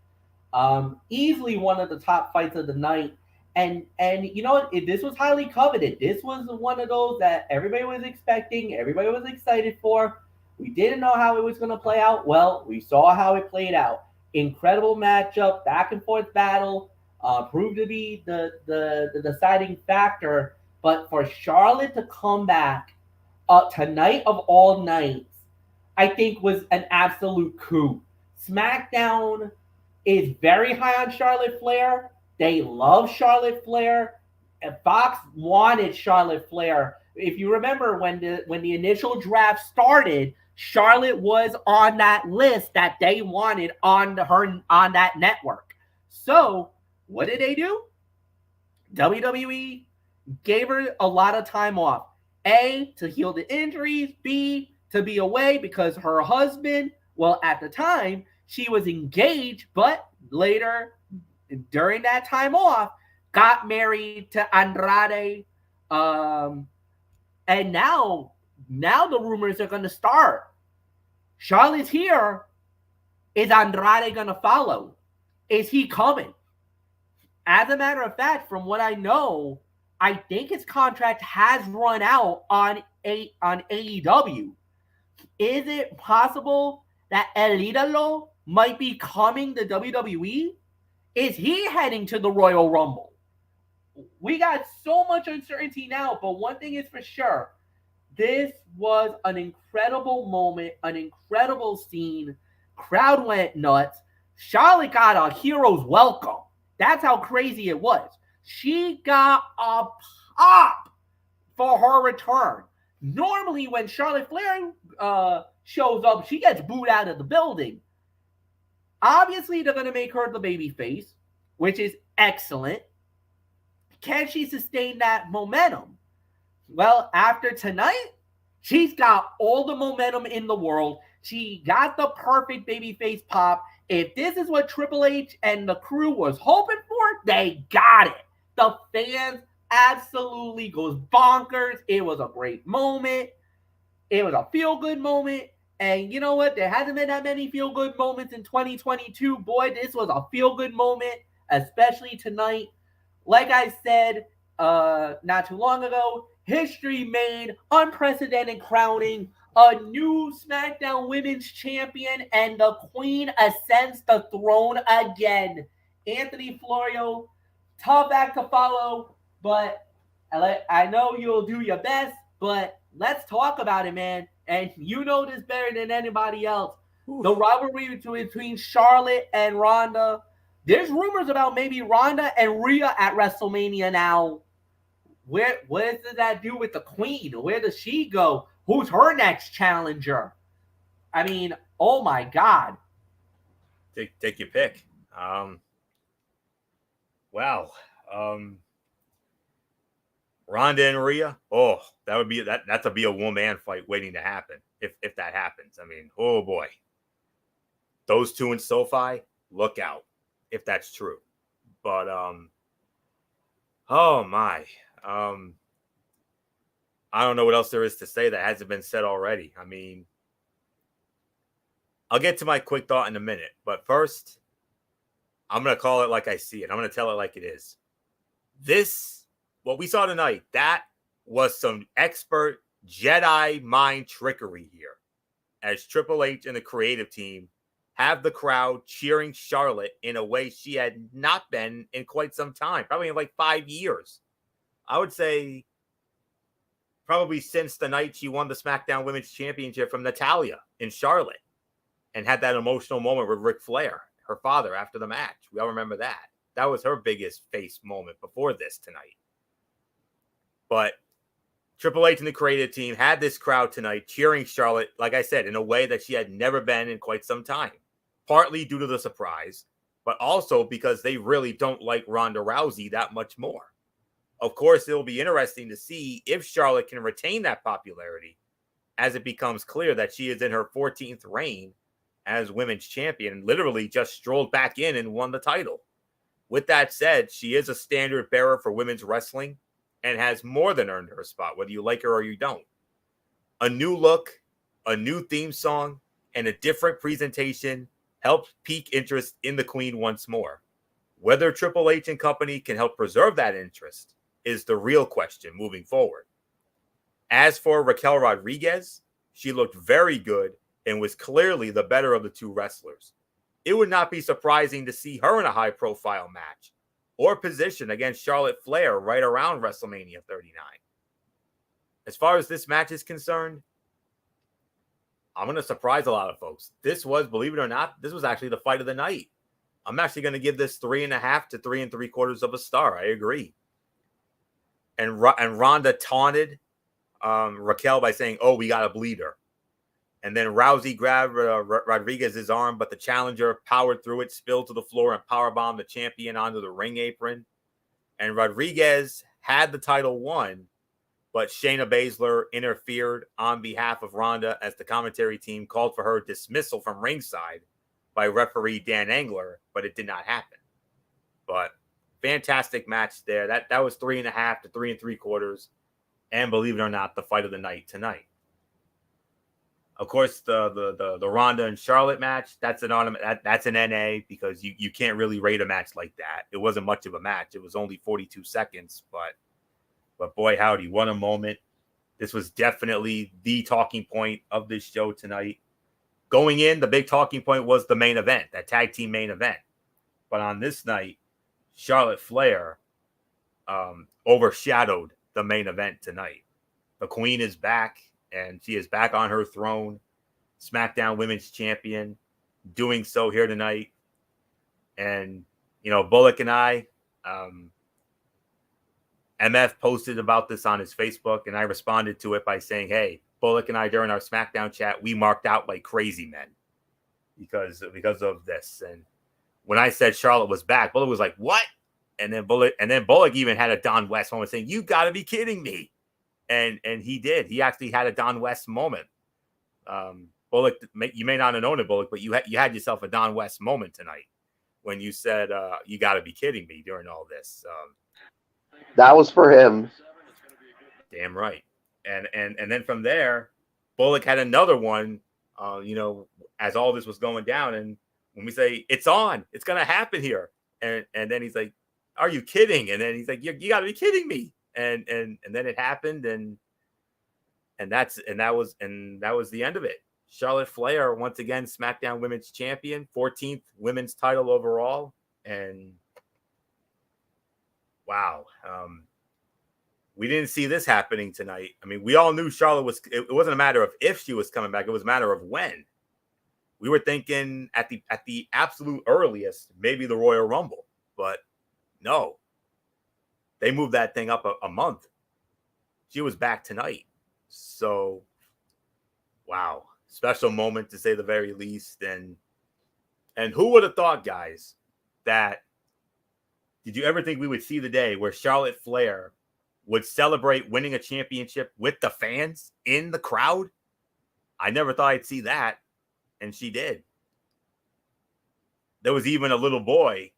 Easily one of the top fights of the night. And you know, this was highly coveted. This was one of those that everybody was expecting, everybody was excited for. We didn't know how it was going to play out. Well, we saw how it played out. Incredible matchup, back and forth battle, proved to be the deciding factor. But for Charlotte to come back tonight of all nights, I think was an absolute coup. SmackDown is very high on Charlotte Flair. They love Charlotte Flair. And Fox wanted Charlotte Flair. If you remember when the initial draft started, Charlotte was on that list that they wanted on that network. So what did they do? WWE gave her a lot of time off. A, to heal the injuries. B, to be away because her husband, well, at the time, she was engaged, but later, during that time off, got married to Andrade. And now the rumors are going to start. Charlotte's here. Is Andrade going to follow? Is he coming? As a matter of fact, from what I know, I think his contract has run out on AEW. Is it possible that El Idolo might be coming to WWE? Is he heading to the Royal Rumble? We got so much uncertainty now, but one thing is for sure. This was an incredible moment, an incredible scene. Crowd went nuts. Charlotte got a hero's welcome. That's how crazy it was. She got a pop for her return. Normally, when Charlotte Flair shows up, she gets booed out of the building. Obviously, they're going to make her the babyface, which is excellent. Can she sustain that momentum? Well, after tonight, she's got all the momentum in the world. She got the perfect babyface pop. If this is what Triple H and the crew was hoping for, they got it. The fans absolutely goes bonkers. It was a great moment. It was a feel-good moment. And you know what? There hasn't been that many feel-good moments in 2022. Boy, this was a feel-good moment, especially tonight. Like I said not too long ago, history made, unprecedented crowning, a new SmackDown Women's Champion, and the Queen ascends the throne again. Anthony Florio, tough act to follow, but I know you'll do your best, but let's talk about it, man. And you know this better than anybody else. Oof. The rivalry between Charlotte and Ronda. There's rumors about maybe Ronda and Rhea at WrestleMania now. What does that do with the Queen? Where does she go? Who's her next challenger? I mean, oh my God. Take your pick. Wow. Ronda and Rhea. Oh, that's a one-man fight waiting to happen. If that happens. I mean, oh boy. Those two in SoFi, look out if that's true. But oh my. I don't know what else there is to say that hasn't been said already. I mean, I'll get to my quick thought in a minute, but first, I'm going to call it like I see it. I'm going to tell it like it is. What we saw tonight, that was some expert Jedi mind trickery here, as Triple H and the creative team have the crowd cheering Charlotte in a way she had not been in quite some time, probably in like 5 years. I would say probably since the night she won the SmackDown Women's Championship from Natalya in Charlotte and had that emotional moment with Ric Flair, her father, after the match. We all remember that. That was her biggest face moment before this tonight. But Triple H and the creative team had this crowd tonight cheering Charlotte, like I said, in a way that she had never been in quite some time. Partly due to the surprise, but also because they really don't like Ronda Rousey that much more. Of course, it'll be interesting to see if Charlotte can retain that popularity as it becomes clear that she is in her 14th reign as women's champion and literally just strolled back in and won the title. With that said, she is a standard bearer for women's wrestling and has more than earned her spot, whether you like her or you don't. A new look, a new theme song, and a different presentation helped pique interest in the Queen once more. Whether Triple H and company can help preserve that interest is the real question moving forward. As for Raquel Rodriguez, she looked very good and was clearly the better of the two wrestlers. It would not be surprising to see her in a high-profile match or position against Charlotte Flair right around WrestleMania 39. As far as this match is concerned, I'm going to surprise a lot of folks. This was, believe it or not, this was actually the fight of the night. I'm actually going to give this 3.5 to 3 3/4 of a star. I agree. And Ronda taunted Raquel by saying, "Oh, we got to bleed her." And then Rousey grabbed Rodriguez's arm, but the challenger powered through it, spilled to the floor, and powerbombed the champion onto the ring apron. And Rodriguez had the title won, but Shayna Baszler interfered on behalf of Ronda as the commentary team called for her dismissal from ringside by referee Dan Engler, but it did not happen. But fantastic match there. That was 3.5 to 3 3/4. And believe it or not, the fight of the night tonight. Of course, the Ronda and Charlotte match, that's an NA because you can't really rate a match like that. It wasn't much of a match. It was only 42 seconds, but boy, howdy, what a moment. This was definitely the talking point of this show tonight. Going in, the big talking point was the main event, that tag team main event. But on this night, Charlotte Flair overshadowed the main event tonight. The Queen is back, and she is back on her throne, SmackDown Women's Champion, doing so here tonight. And, Bullock and I, MF posted about this on his Facebook, and I responded to it by saying, hey, Bullock and I, during our SmackDown chat, we marked out like crazy men because of this. And when I said Charlotte was back, Bullock was like, what? And then Bullock even had a Don West moment saying, you got to be kidding me. And he did. He actually had a Don West moment. Bullock, you may not have known it, Bullock, but you had yourself a Don West moment tonight when you said, you got to be kidding me during all this. That was for him. Damn right. And then from there, Bullock had another one, as all this was going down. And when we say it's on, it's going to happen here. And then he's like, are you kidding? And then he's like, you got to be kidding me. And then it happened. And that was the end of it. Charlotte Flair, once again, SmackDown Women's Champion, 14th women's title overall. And wow. We didn't see this happening tonight. I mean, we all knew Charlotte it wasn't a matter of if she was coming back. It was a matter of when. We were thinking at the absolute earliest, maybe the Royal Rumble, but no, they moved that thing up a month. She was back tonight. So, wow. Special moment to say the very least. And who would have thought, guys, that did you ever think we would see the day where Charlotte Flair would celebrate winning a championship with the fans in the crowd? I never thought I'd see that. And she did. There was even a little boy.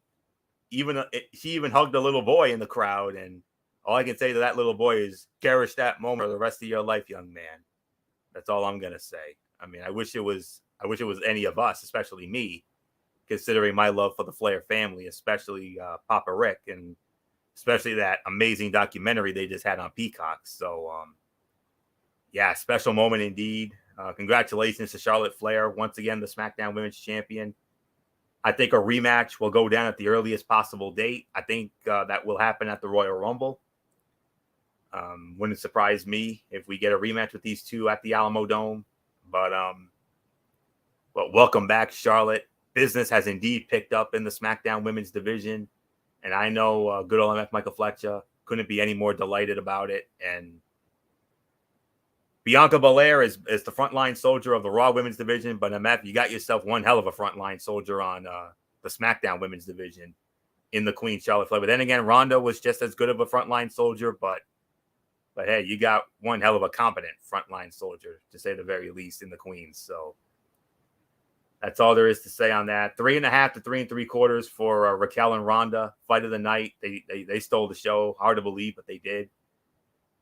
She even hugged a little boy in the crowd. And all I can say to that little boy is cherish that moment for the rest of your life, young man. That's all I'm going to say. I mean, I wish it was any of us, especially me, considering my love for the Flair family, especially Papa Rick, and especially that amazing documentary they just had on Peacock. So, yeah, special moment indeed. Congratulations to Charlotte Flair, once again, the SmackDown Women's Champion. I think a rematch will go down at the earliest possible date. I think that will happen at the Royal Rumble. Wouldn't surprise me if we get a rematch with these two at the Alamo Dome. But welcome back, Charlotte. Business has indeed picked up in the SmackDown Women's division. And I know good old MF Michael Fletcher couldn't be any more delighted about it. And Bianca Belair is the frontline soldier of the Raw Women's division. But MF, you got yourself one hell of a frontline soldier on the SmackDown Women's division in the Queen Charlotte Flair. But then again, Ronda was just as good of a frontline soldier. But hey, you got one hell of a competent frontline soldier, to say the very least, in the Queens. So that's all there is to say on that. 3.5 to 3 3/4 for Raquel and Ronda. Fight of the night. They stole the show. Hard to believe, but they did.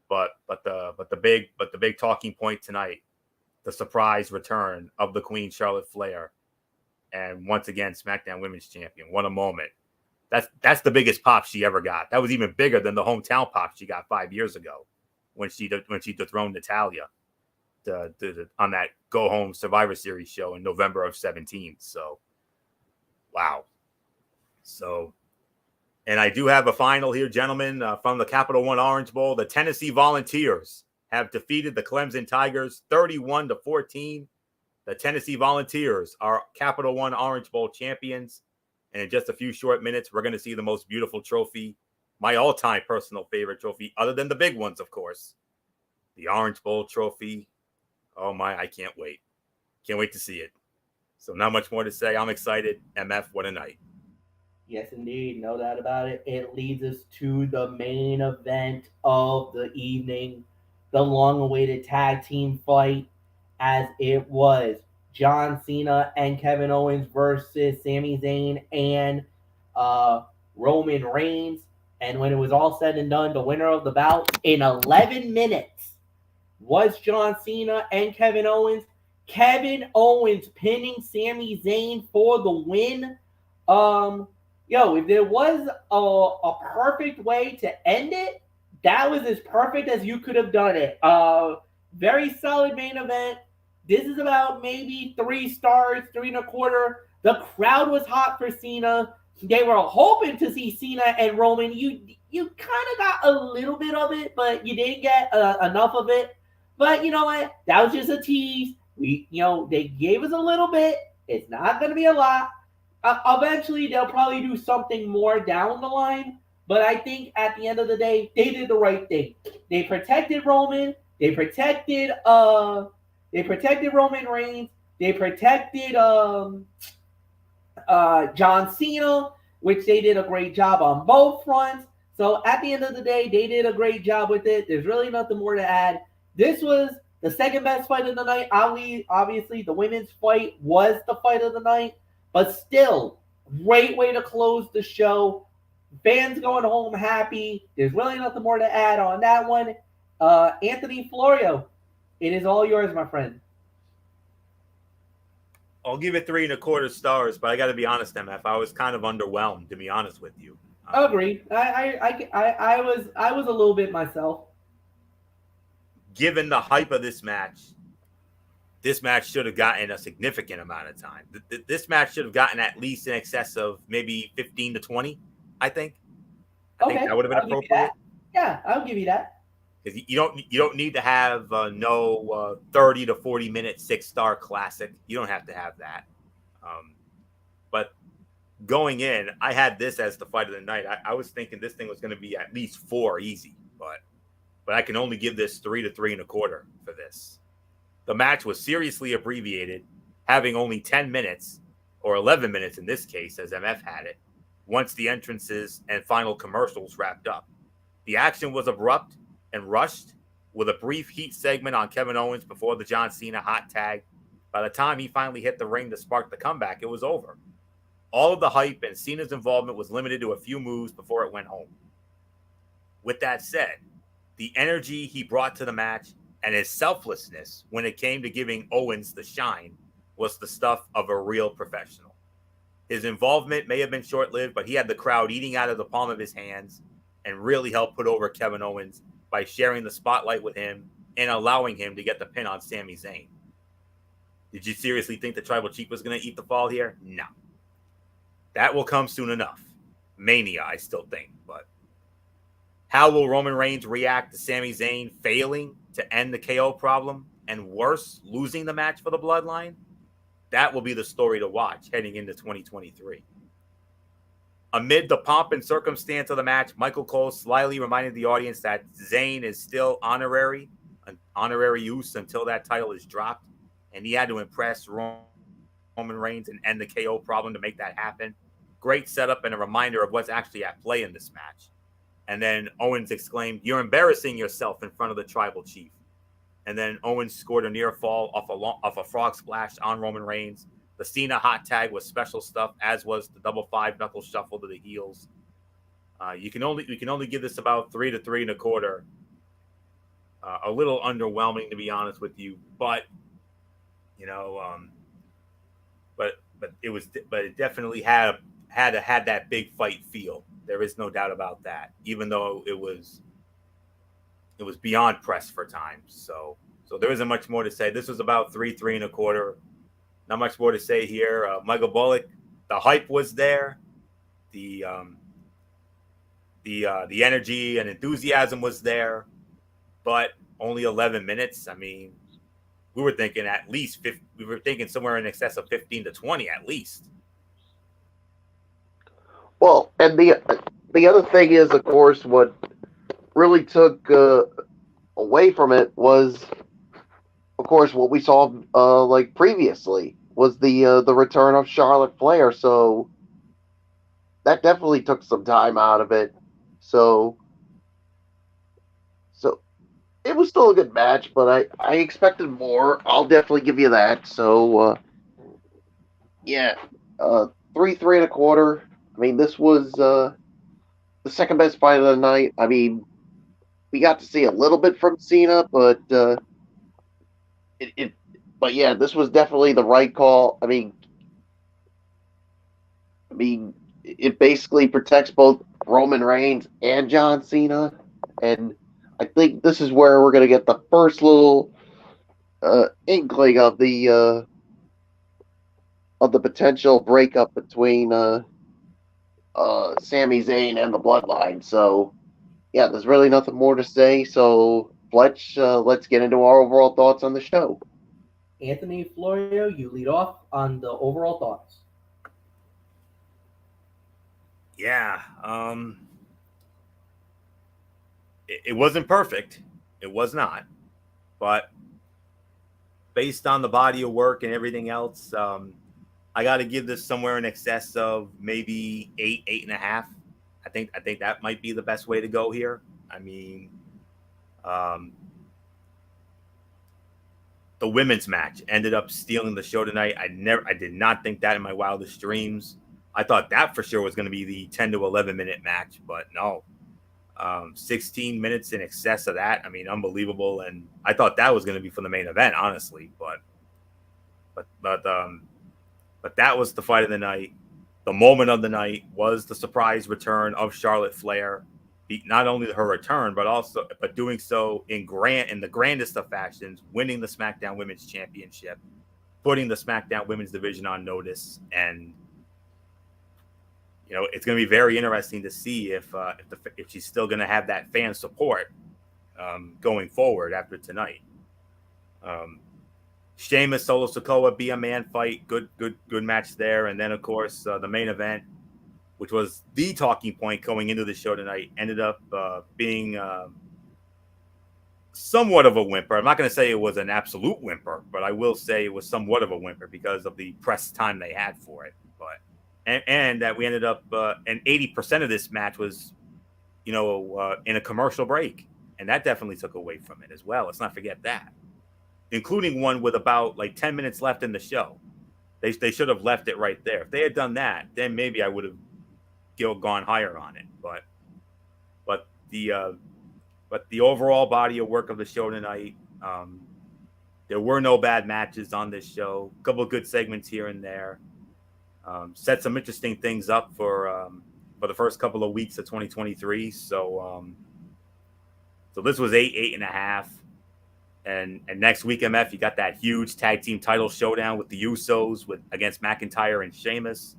But the big talking point tonight, the surprise return of the Queen Charlotte Flair, and once again SmackDown Women's Champion. What a moment! That's the biggest pop she ever got. That was even bigger than the hometown pop she got 5 years ago when she dethroned Natalya on that Go Home Survivor Series show in November of 2017. So, wow. So, and I do have a final here, gentlemen, from the Capital One Orange Bowl. The Tennessee Volunteers have defeated the Clemson Tigers 31-14. The Tennessee Volunteers are Capital One Orange Bowl champions. And in just a few short minutes, we're going to see the most beautiful trophy, my all-time personal favorite trophy, other than the big ones, of course, the Orange Bowl trophy. Oh my, I can't wait. Can't wait to see it. So not much more to say. I'm excited. MF, what a night. Yes, indeed. No doubt about it. It leads us to the main event of the evening, the long awaited tag team fight, as it was John Cena and Kevin Owens versus Sami Zayn and uh, Roman Reigns. And when it was all said and done, the winner of the bout in 11 minutes was John Cena and Kevin Owens. Kevin Owens pinning Sami Zayn for the win. If there was a perfect way to end it, that was as perfect as you could have done it. Very solid main event. This is about maybe 3 stars, 3.25. The crowd was hot for Cena. They were hoping to see Cena and Roman. You kind of got a little bit of it, but you didn't get enough of it. But you know what? That was just a tease. They gave us a little bit. It's not going to be a lot. Eventually, they'll probably do something more down the line. But I think at the end of the day, they did the right thing. They protected Roman. They protected Roman Reigns. They protected John Cena, which they did a great job on both fronts. So at the end of the day, they did a great job with it. There's really nothing more to add. This was the second best fight of the night. Obviously, the women's fight was the fight of the night. But still, great way to close the show. Fans going home happy. There's really nothing more to add on that one. Anthony Florio, it is all yours, my friend. I'll give it 3.25 stars, but I got to be honest, MF. I was kind of underwhelmed, to be honest with you. Agreed. I was a little bit myself. Given the hype of this match should have gotten a significant amount of time. This match should have gotten at least in excess of maybe 15 to 20, I think. I think that would have been appropriate. Yeah, I'll give you that. Because you don't need to have no 30 to 40 minute 6-star classic. You don't have to have that. But going in, I had this as the fight of the night. I was thinking this thing was going to be at least 4 easy, but I can only give this 3 to 3.25 for this. The match was seriously abbreviated, having only 10 minutes, or 11 minutes in this case, as MF had it, once the entrances and final commercials wrapped up. The action was abrupt and rushed, with a brief heat segment on Kevin Owens before the John Cena hot tag. By the time he finally hit the ring to spark the comeback, it was over. All of the hype and Cena's involvement was limited to a few moves before it went home. With that said, the energy he brought to the match and his selflessness when it came to giving Owens the shine was the stuff of a real professional. His involvement may have been short-lived, but he had the crowd eating out of the palm of his hands and really helped put over Kevin Owens by sharing the spotlight with him and allowing him to get the pin on Sami Zayn. Did you seriously think the Tribal Chief was going to eat the fall here? No. That will come soon enough. Mania, I still think, but how will Roman Reigns react to Sami Zayn failing to end the KO problem and worse, losing the match for the Bloodline? That will be the story to watch heading into 2023. Amid the pomp and circumstance of the match, Michael Cole slyly reminded the audience that Zayn is still an honorary use until that title is dropped, and he had to impress Roman Reigns and end the KO problem to make that happen. Great setup and a reminder of what's actually at play in this match. And then Owens exclaimed, "You're embarrassing yourself in front of the Tribal Chief." And then Owens scored a near fall off a frog splash on Roman Reigns. The Cena hot tag was special stuff, as was the double 5-knuckle shuffle to the heels. We can only give this about 3 to 3.25. A little underwhelming, to be honest with you, but it definitely had that big fight feel. There is no doubt about that, even though it was beyond press for time. So there isn't much more to say. This was about 3.25. Not much more to say here. Michael Bullock, the hype was there. The energy and enthusiasm was there, but only 11 minutes. I mean, we were thinking at least 50, we were thinking somewhere in excess of 15 to 20 at least. Well, and the other thing is, of course, what really took away from it was, course, what we saw like previously was the return of Charlotte Flair. So that definitely took some time out of it. So it was still a good match, but I expected more. I'll definitely give you that. So yeah, 3.75. I mean, this was the second best fight of the night. I mean, we got to see a little bit from Cena, but it but yeah, this was definitely the right call. I mean, it basically protects both Roman Reigns and John Cena, and I think this is where we're gonna get the first little inkling of the potential breakup between Sami Zayn and the Bloodline. So yeah, there's really nothing more to say. So Fletch, let's get into our overall thoughts on the show. Anthony Florio, you lead off on the overall thoughts. Yeah. It wasn't perfect. It was not. But based on the body of work and everything else, I got to give this somewhere in excess of maybe 8.5. I think that might be the best way to go here. I mean, the women's match ended up stealing the show tonight. I did not think that in my wildest dreams. I thought that for sure was going to be the 10 to 11 minute match, but no. 16 minutes in excess of that. I mean, unbelievable. And I thought that was going to be for the main event, honestly. But that was the fight of the night. The moment of the night was the surprise return of Charlotte Flair. Not only her return, but doing so in the grandest of fashions, winning the SmackDown Women's Championship, putting the SmackDown Women's division on notice, and it's going to be very interesting to see if she's still going to have that fan support going forward after tonight. Sheamus, Solo Sikoa, be a man fight, good match there, and then of course the main event, which was the talking point going into the show tonight, ended up being somewhat of a whimper. I'm not going to say it was an absolute whimper, but I will say it was somewhat of a whimper because of the press time they had for it. But and that we ended up and 80% of this match was, in a commercial break, and that definitely took away from it as well. Let's not forget that, including one with about 10 minutes left in the show. They should have left it right there. If they had done that, then maybe I would have gone higher on it. But the overall body of work of the show tonight, there were no bad matches on this show. A couple of good segments here and there. Set some interesting things up for the first couple of weeks of 2023. So this was 8.5. And next week, MF, you got that huge tag team title showdown with the Usos against McIntyre and Sheamus.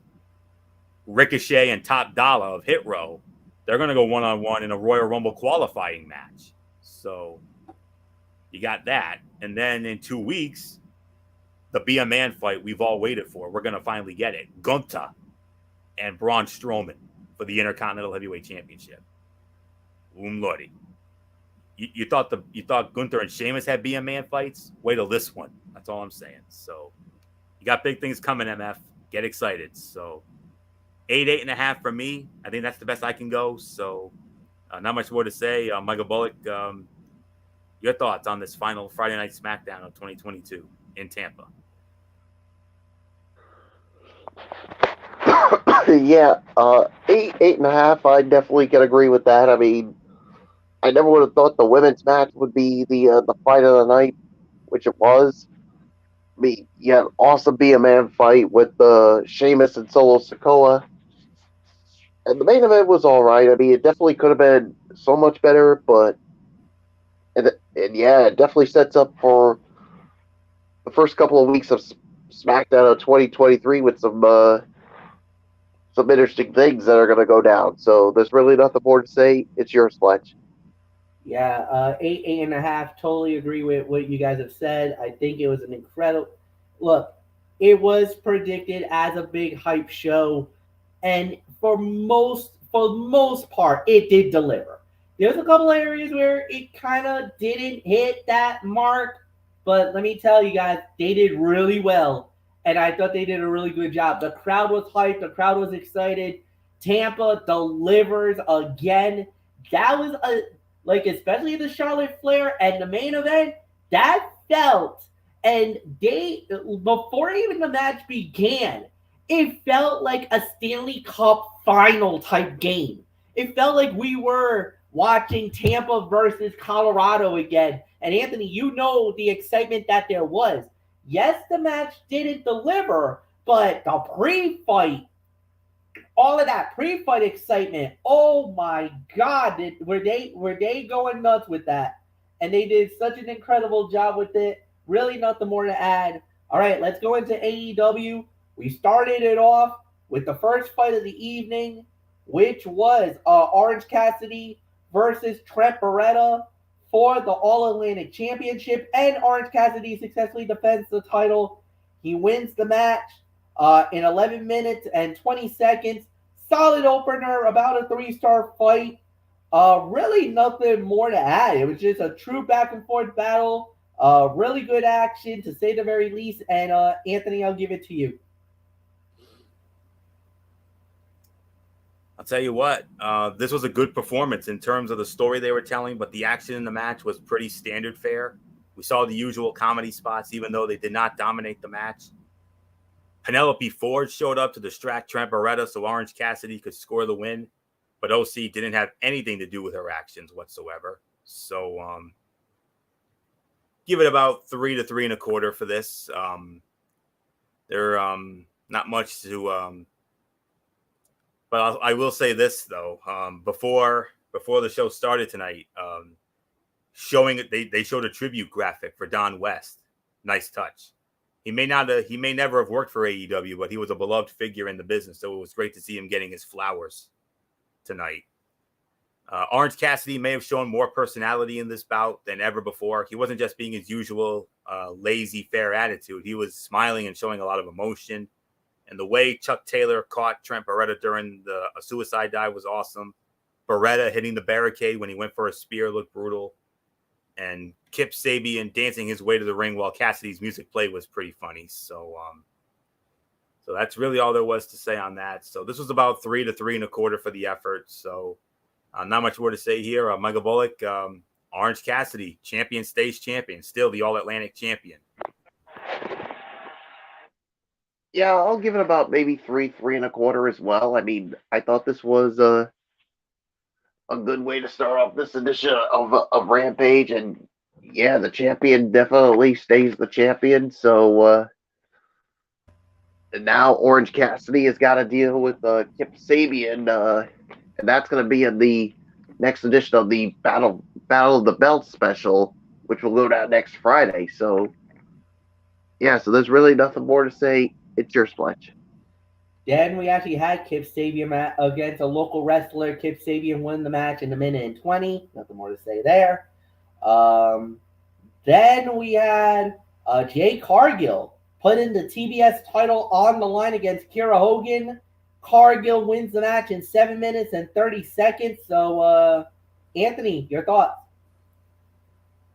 Ricochet and Top Dollar of Hit Row, they're going to go one-on-one in a Royal Rumble qualifying match. So you got that. And then in 2 weeks, the Be a Man fight we've all waited for. We're going to finally get it. Gunther and Braun Strowman for the Intercontinental Heavyweight Championship. Lordy. You thought Gunther and Sheamus had Be a Man fights? Wait till this one. That's all I'm saying. So you got big things coming, MF. Get excited. So 8.5 for me. I think that's the best I can go. So not much more to say. Michael Bullock, your thoughts on this final Friday Night SmackDown of 2022 in Tampa? Yeah, 8.5. I definitely can agree with that. I mean, I never would have thought the women's match would be the fight of the night, which it was. I mean, yeah, awesome Be a Man fight with Sheamus and Solo Sikoa. And the main event was all right. I mean, it definitely could have been so much better, but and yeah, it definitely sets up for the first couple of weeks of SmackDown of 2023 with some interesting things that are going to go down. So there's really nothing more to say. It's yours, Fletch. Yeah, 8.5. Totally agree with what you guys have said. I think it was an incredible look. It was predicted as a big hype show, and for the most part, it did deliver. There's a couple areas where it kind of didn't hit that mark, But let me tell you guys, they did really well. And I thought they did a really good job. The crowd was hyped. The crowd was excited. Tampa delivers again. That was especially the Charlotte Flair and the main event, that felt, and they, before even the match began, it felt like a Stanley Cup final type game. It felt like we were watching Tampa versus Colorado again. And Anthony, you know the excitement that there was. Yes, the match didn't deliver, but the pre-fight, all of that pre-fight excitement, oh my God, were they going nuts with that? And they did such an incredible job with it. Really nothing more to add. All right, let's go into AEW. We started it off with the first fight of the evening, which was Orange Cassidy versus Trent Beretta for the All Atlantic Championship. And Orange Cassidy successfully defends the title. He wins the match in 11 minutes and 20 seconds. Solid opener, about a 3-star fight. Really nothing more to add. It was just a true back and forth battle. Really good action, to say the very least. And Anthony, I'll give it to you. I'll tell you what, this was a good performance in terms of the story they were telling, but the action in the match was pretty standard fare. We saw the usual comedy spots, even though they did not dominate the match. Penelope Ford showed up to distract Trent Beretta so Orange Cassidy could score the win, but OC didn't have anything to do with her actions whatsoever. So give it about 3 to 3 1/4 for this. They're not much to but I will say this though. Before the show started tonight, showing they showed a tribute graphic for Don West. Nice touch. He may never have worked for AEW, but he was a beloved figure in the business, so it was great to see him getting his flowers tonight. Orange Cassidy may have shown more personality in this bout than ever before. He wasn't just being his usual lazy, fair attitude. He was smiling and showing a lot of emotion. And the way Chuck Taylor caught Trent Beretta during a suicide dive was awesome. Beretta hitting the barricade when he went for a spear looked brutal. And Kip Sabian dancing his way to the ring while Cassidy's music played was pretty funny. So that's really all there was to say on that. So this was about 3 to 3 1/4 for the effort. So not much more to say here. Michael Bullock, Orange Cassidy, champion stays champion, still the All-Atlantic champion. Yeah, I'll give it about maybe 3 1/4 as well. I mean, I thought this was a good way to start off this edition of Rampage, and yeah, the champion definitely stays the champion. So and now Orange Cassidy has got to deal with Kip Sabian, and that's going to be in the next edition of the Battle of the Belts special, which will go down next Friday. So yeah, so there's really nothing more to say. It's your Spletch. Then we actually had Kip Sabian against a local wrestler. Kip Sabian won the match in 1:20. Nothing more to say there. Then we had Jay Cargill putting the TBS title on the line against Kiera Hogan. Cargill wins the match in 7 minutes and 30 seconds. So, Anthony, your thoughts?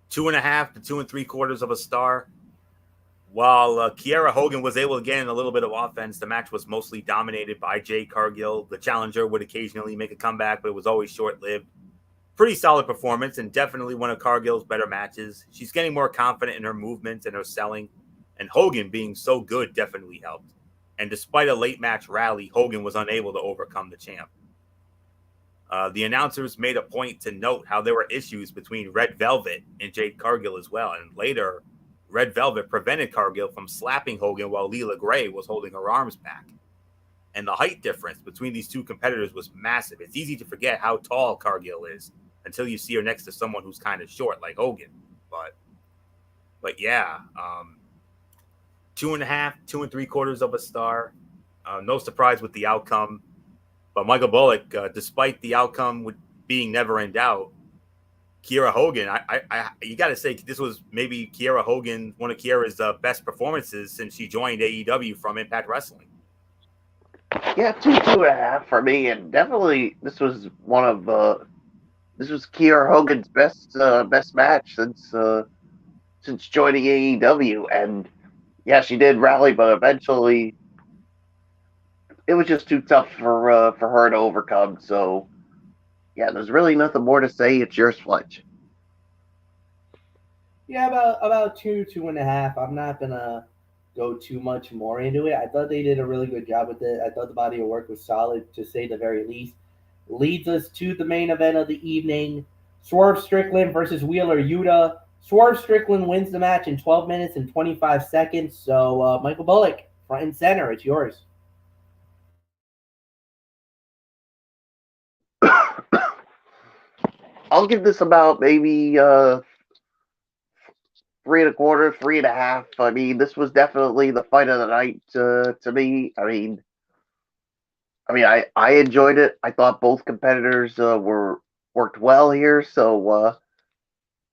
2.5 to 2 3/4 of a star. While Kiera Hogan was able to get in a little bit of offense, the match was mostly dominated by Jay Cargill. The challenger would occasionally make a comeback, but it was always short-lived. Pretty solid performance and definitely one of Cargill's better matches. She's getting more confident in her movements and her selling, and Hogan being so good definitely helped. And despite a late match rally, Hogan was unable to overcome the champ. The announcers made a point to note how there were issues between Red Velvet and Jade Cargill as well, and later Red Velvet prevented Cargill from slapping Hogan while Leela Gray was holding her arms back. And the height difference between these two competitors was massive. It's easy to forget how tall Cargill is until you see her next to someone who's kind of short like Hogan. But yeah, 2.5, 2 3/4 of a star. No surprise with the outcome. But Michael Bullock, despite the outcome being never in doubt, Kiera Hogan, you got to say this was maybe Kiera Hogan, one of Kiera's best performances since she joined AEW from Impact Wrestling. Yeah, 2.5 for me, and definitely this was Kiera Hogan's best match since since joining AEW. And yeah, she did rally, but eventually it was just too tough for her to overcome. So yeah, there's really nothing more to say. It's yours, Fletch. Yeah, about 2.5. I'm not gonna go too much more into it. I thought they did a really good job with it. I thought the body of work was solid, to say the very least. Leads us to the main event of the evening: Swerve Strickland versus Wheeler Yuta. Swerve Strickland wins the match in 12 minutes and 25 seconds. So, Michael Bullock, front and center, it's yours. I'll give this about maybe 3.25, 3.5. I mean, this was definitely the fight of the night to me. I enjoyed it. I thought both competitors were worked well here. So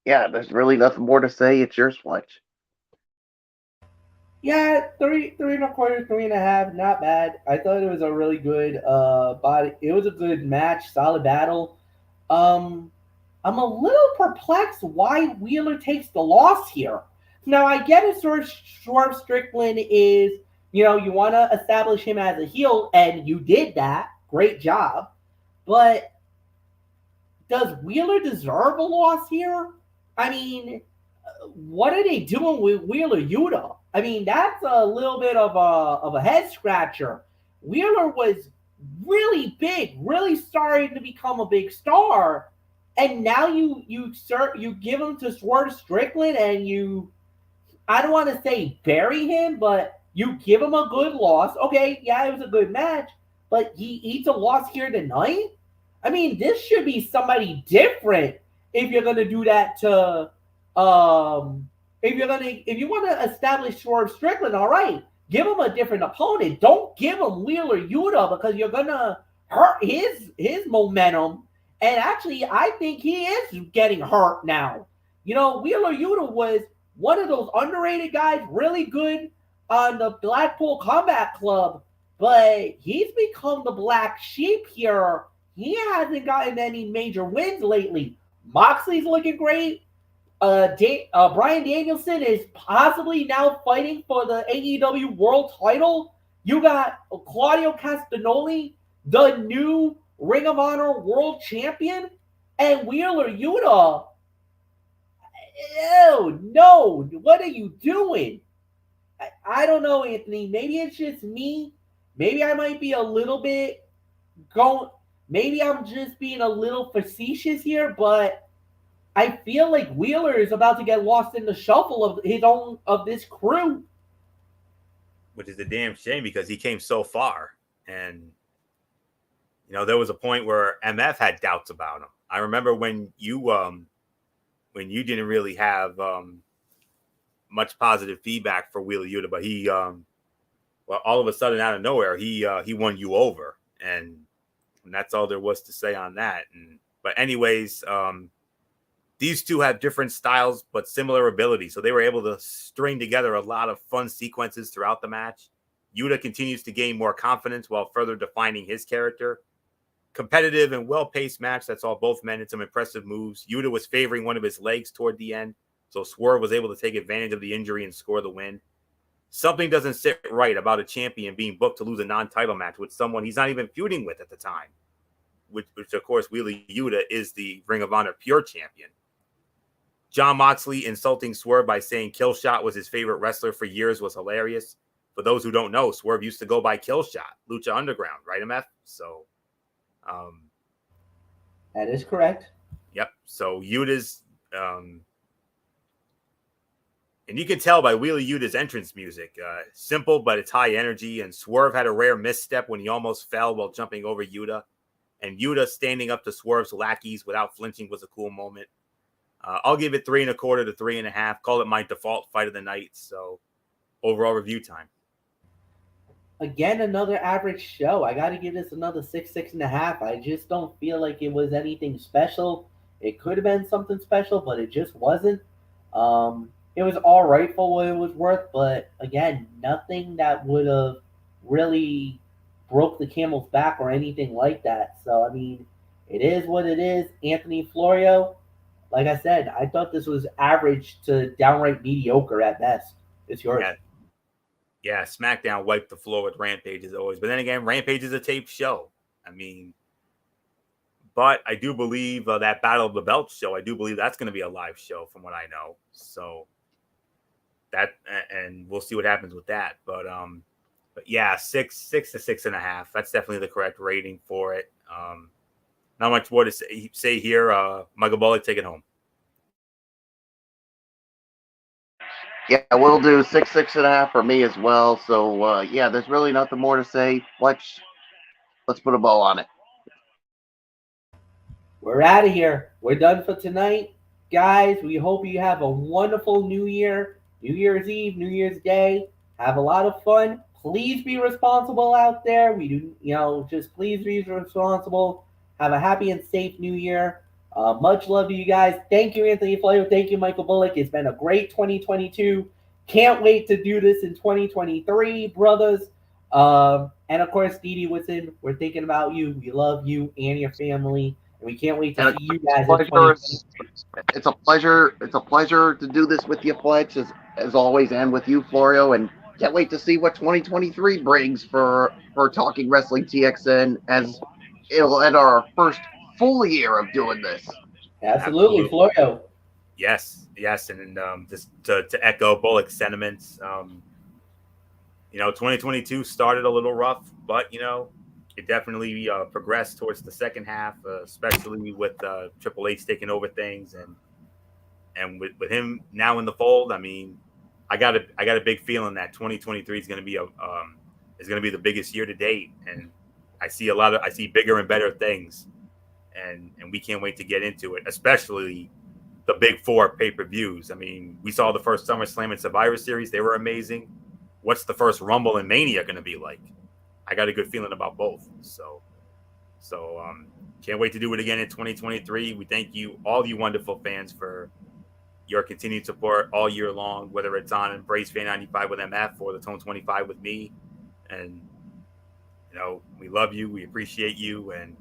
yeah, there's really nothing more to say. It's yours, Fletch. Yeah, three and a quarter, 3.5, not bad. I thought it was a really good body. It was a good match, solid battle. Um, I'm a little perplexed why Wheeler takes the loss here. Now I get it. Swerve Strickland is, you want to establish him as a heel, and you did that. Great job. But does Wheeler deserve a loss here? I mean, what are they doing with Wheeler Yuta? I mean, that's a little bit of a head scratcher. Wheeler was really big, really starting to become a big star, and now you give him to Swerve Strickland, and I don't want to say bury him, but you give him a good loss. Okay, yeah, it was a good match, but he eats a loss here tonight. I mean, this should be somebody different if you're gonna do that to if you want to establish Swerve Strickland, all right, give him a different opponent. Don't give him Wheeler Yuta because you're gonna hurt his momentum. And actually, I think he is getting hurt now. Wheeler Yuta was one of those underrated guys, really good on the Blackpool Combat Club, but he's become the black sheep here. He hasn't gotten any major wins lately. Moxley's looking great. Brian Danielson is possibly now fighting for the AEW World Title. You got Claudio Castagnoli, the new Ring of Honor World Champion, and Wheeler Yuta. Ew, no, what are you doing? I don't know, Anthony. Maybe it's just me. Maybe I might be a little bit going. Maybe I'm just being a little facetious here, but I feel like Wheeler is about to get lost in the shuffle of this crew. Which is a damn shame because he came so far. And, there was a point where MF had doubts about him. I remember when you didn't really have much positive feedback for Wheeler Yuta, but he, all of a sudden out of nowhere, he won you over. And that's all there was to say on that. But anyways, these two have different styles, but similar abilities. So they were able to string together a lot of fun sequences throughout the match. Yuta continues to gain more confidence while further defining his character. Competitive and well-paced match that saw both men in some impressive moves. Yuta was favoring one of his legs toward the end, so Swerve was able to take advantage of the injury and score the win. Something doesn't sit right about a champion being booked to lose a non-title match with someone he's not even feuding with at the time, which of course, Wheeler Yuta is the Ring of Honor Pure Champion. Jon Moxley insulting Swerve by saying Killshot was his favorite wrestler for years was hilarious. For those who don't know, Swerve used to go by Killshot, Lucha Underground, right, MF? So, that is correct. Yep. So Yuta's, and you can tell by Wheeler Yuta's entrance music, simple, but it's high energy. And Swerve had a rare misstep when he almost fell while jumping over Yuta. And Yuta standing up to Swerve's lackeys without flinching was a cool moment. I'll give it 3.25 to 3.5. Call it my default fight of the night. So overall review time. Again, another average show. I got to give this another 6.5. I just don't feel like it was anything special. It could have been something special, but it just wasn't. It was all right for what it was worth, but again, nothing that would have really broke the camel's back or anything like that. So, I mean, it is what it is. Anthony Florio, like I said, I thought this was average to downright mediocre at best. It's yours. Yeah, SmackDown wiped the floor with Rampage as always. But then again, Rampage is a taped show. I mean, but I do believe that Battle of the Belts show, I do believe that's going to be a live show from what I know. So that, and we'll see what happens with that. But yeah, 6 to 6.5. That's definitely the correct rating for it. Not much more to say here. Michael Bullock, take it home. Yeah, we'll do 6.5 for me as well. So yeah, there's really nothing more to say. Let's put a bow on it. We're out of here. We're done for tonight, guys. We hope you have a wonderful New Year, New Year's Eve, New Year's Day. Have a lot of fun. Please be responsible out there. We do, just please be responsible. Have a happy and safe New Year. Much love to you guys. Thank you, Anthony Flair. Thank you, Michael Bullock. It's been a great 2022. Can't wait to do this in 2023, brothers. And of course, Dee Dee Woodson, we're thinking about you. We love you and your family. And we can't wait to see you guys in 2023. It's a pleasure. It's a pleasure to do this with you, Fletch, as always, and with you, Florio. And can't wait to see what 2023 brings for Talking Wrestling TXN, as it'll end our first full year of doing this. Absolutely, Florio. Yes, and just to echo Bullock's sentiments, 2022 started a little rough, but it definitely progressed towards the second half, especially with Triple H taking over things, and with him now in the fold. I mean, I got a big feeling that 2023 is going to be the biggest year to date, and I see bigger and better things, and we can't wait to get into it, especially the big 4 pay-per-views. I mean, we saw the first SummerSlam and Survivor Series; they were amazing. What's the first Rumble and Mania going to be like? I got a good feeling about both. So can't wait to do it again in 2023. We thank you, all you wonderful fans, for your continued support all year long, whether it's on Embrace Fan 95 with MF or the Tone 25 with me. And, we love you. We appreciate you. And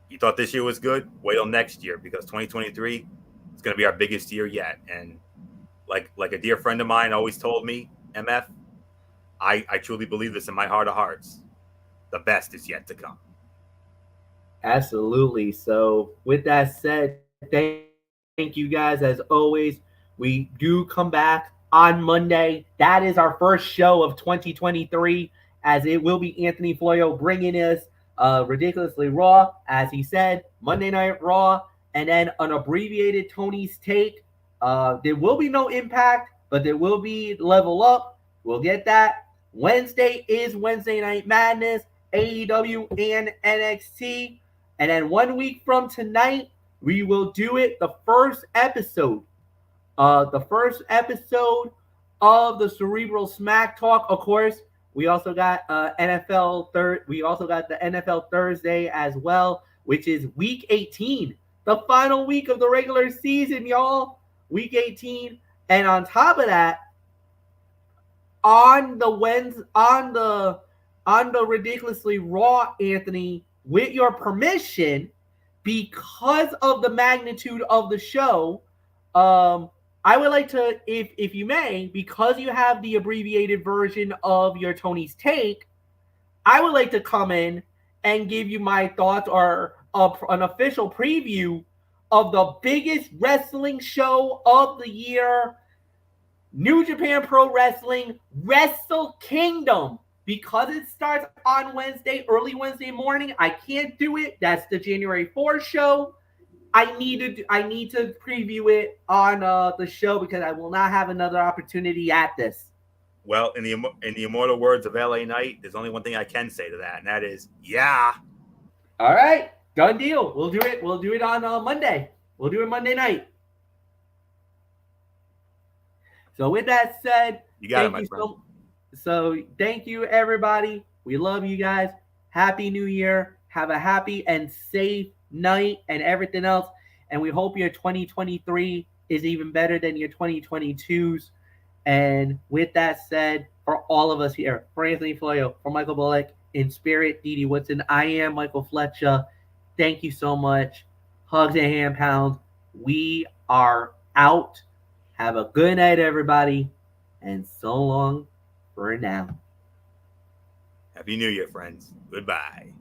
you thought this year was good? Wait till next year, because 2023 is going to be our biggest year yet. And like a dear friend of mine always told me, MF, I truly believe this in my heart of hearts. The best is yet to come. Absolutely. So with that said, thank you guys as always. We do come back on Monday. That is our first show of 2023, as it will be Anthony Florio bringing us Ridiculously Raw, as he said, Monday Night Raw, and then an abbreviated Tony's Take. There will be no Impact, but there will be Level Up. We'll get that. Wednesday is Wednesday Night Madness, AEW and NXT. And then 1 week from tonight, we will do it, the first episode of the Cerebral Smack Talk. Of course, we also got We also got the NFL Thursday as well, which is Week 18, the final week of the regular season, y'all. Week 18, and on top of that, on the Ridiculously Raw, Anthony, with your permission, because of the magnitude of the show, I would like to, if you may, because you have the abbreviated version of your Tony's Take, I would like to come in and give you my thoughts, or an official preview of the biggest wrestling show of the year, New Japan Pro Wrestling, Wrestle Kingdom. Because it starts on Wednesday, early Wednesday morning, I can't do it. That's the January 4th show. I need to preview it on the show, because I will not have another opportunity at this. Well, in the immortal words of LA Knight, there's only one thing I can say to that, and that is, yeah. All right, done deal. We'll do it. We'll do it on Monday. We'll do it Monday night. So with that said, you got it, my friend. So thank you, everybody. We love you guys. Happy New Year. Have a happy and safe night and everything else. And we hope your 2023 is even better than your 2022s. And with that said, for all of us here, for Anthony Florio, for Michael Bullock, in spirit, Dee Dee Woodson, I am Michael Fletcher. Thank you so much. Hugs and hand pounds. We are out. Have a good night, everybody, and so long for now. Happy New Year, friends. Goodbye.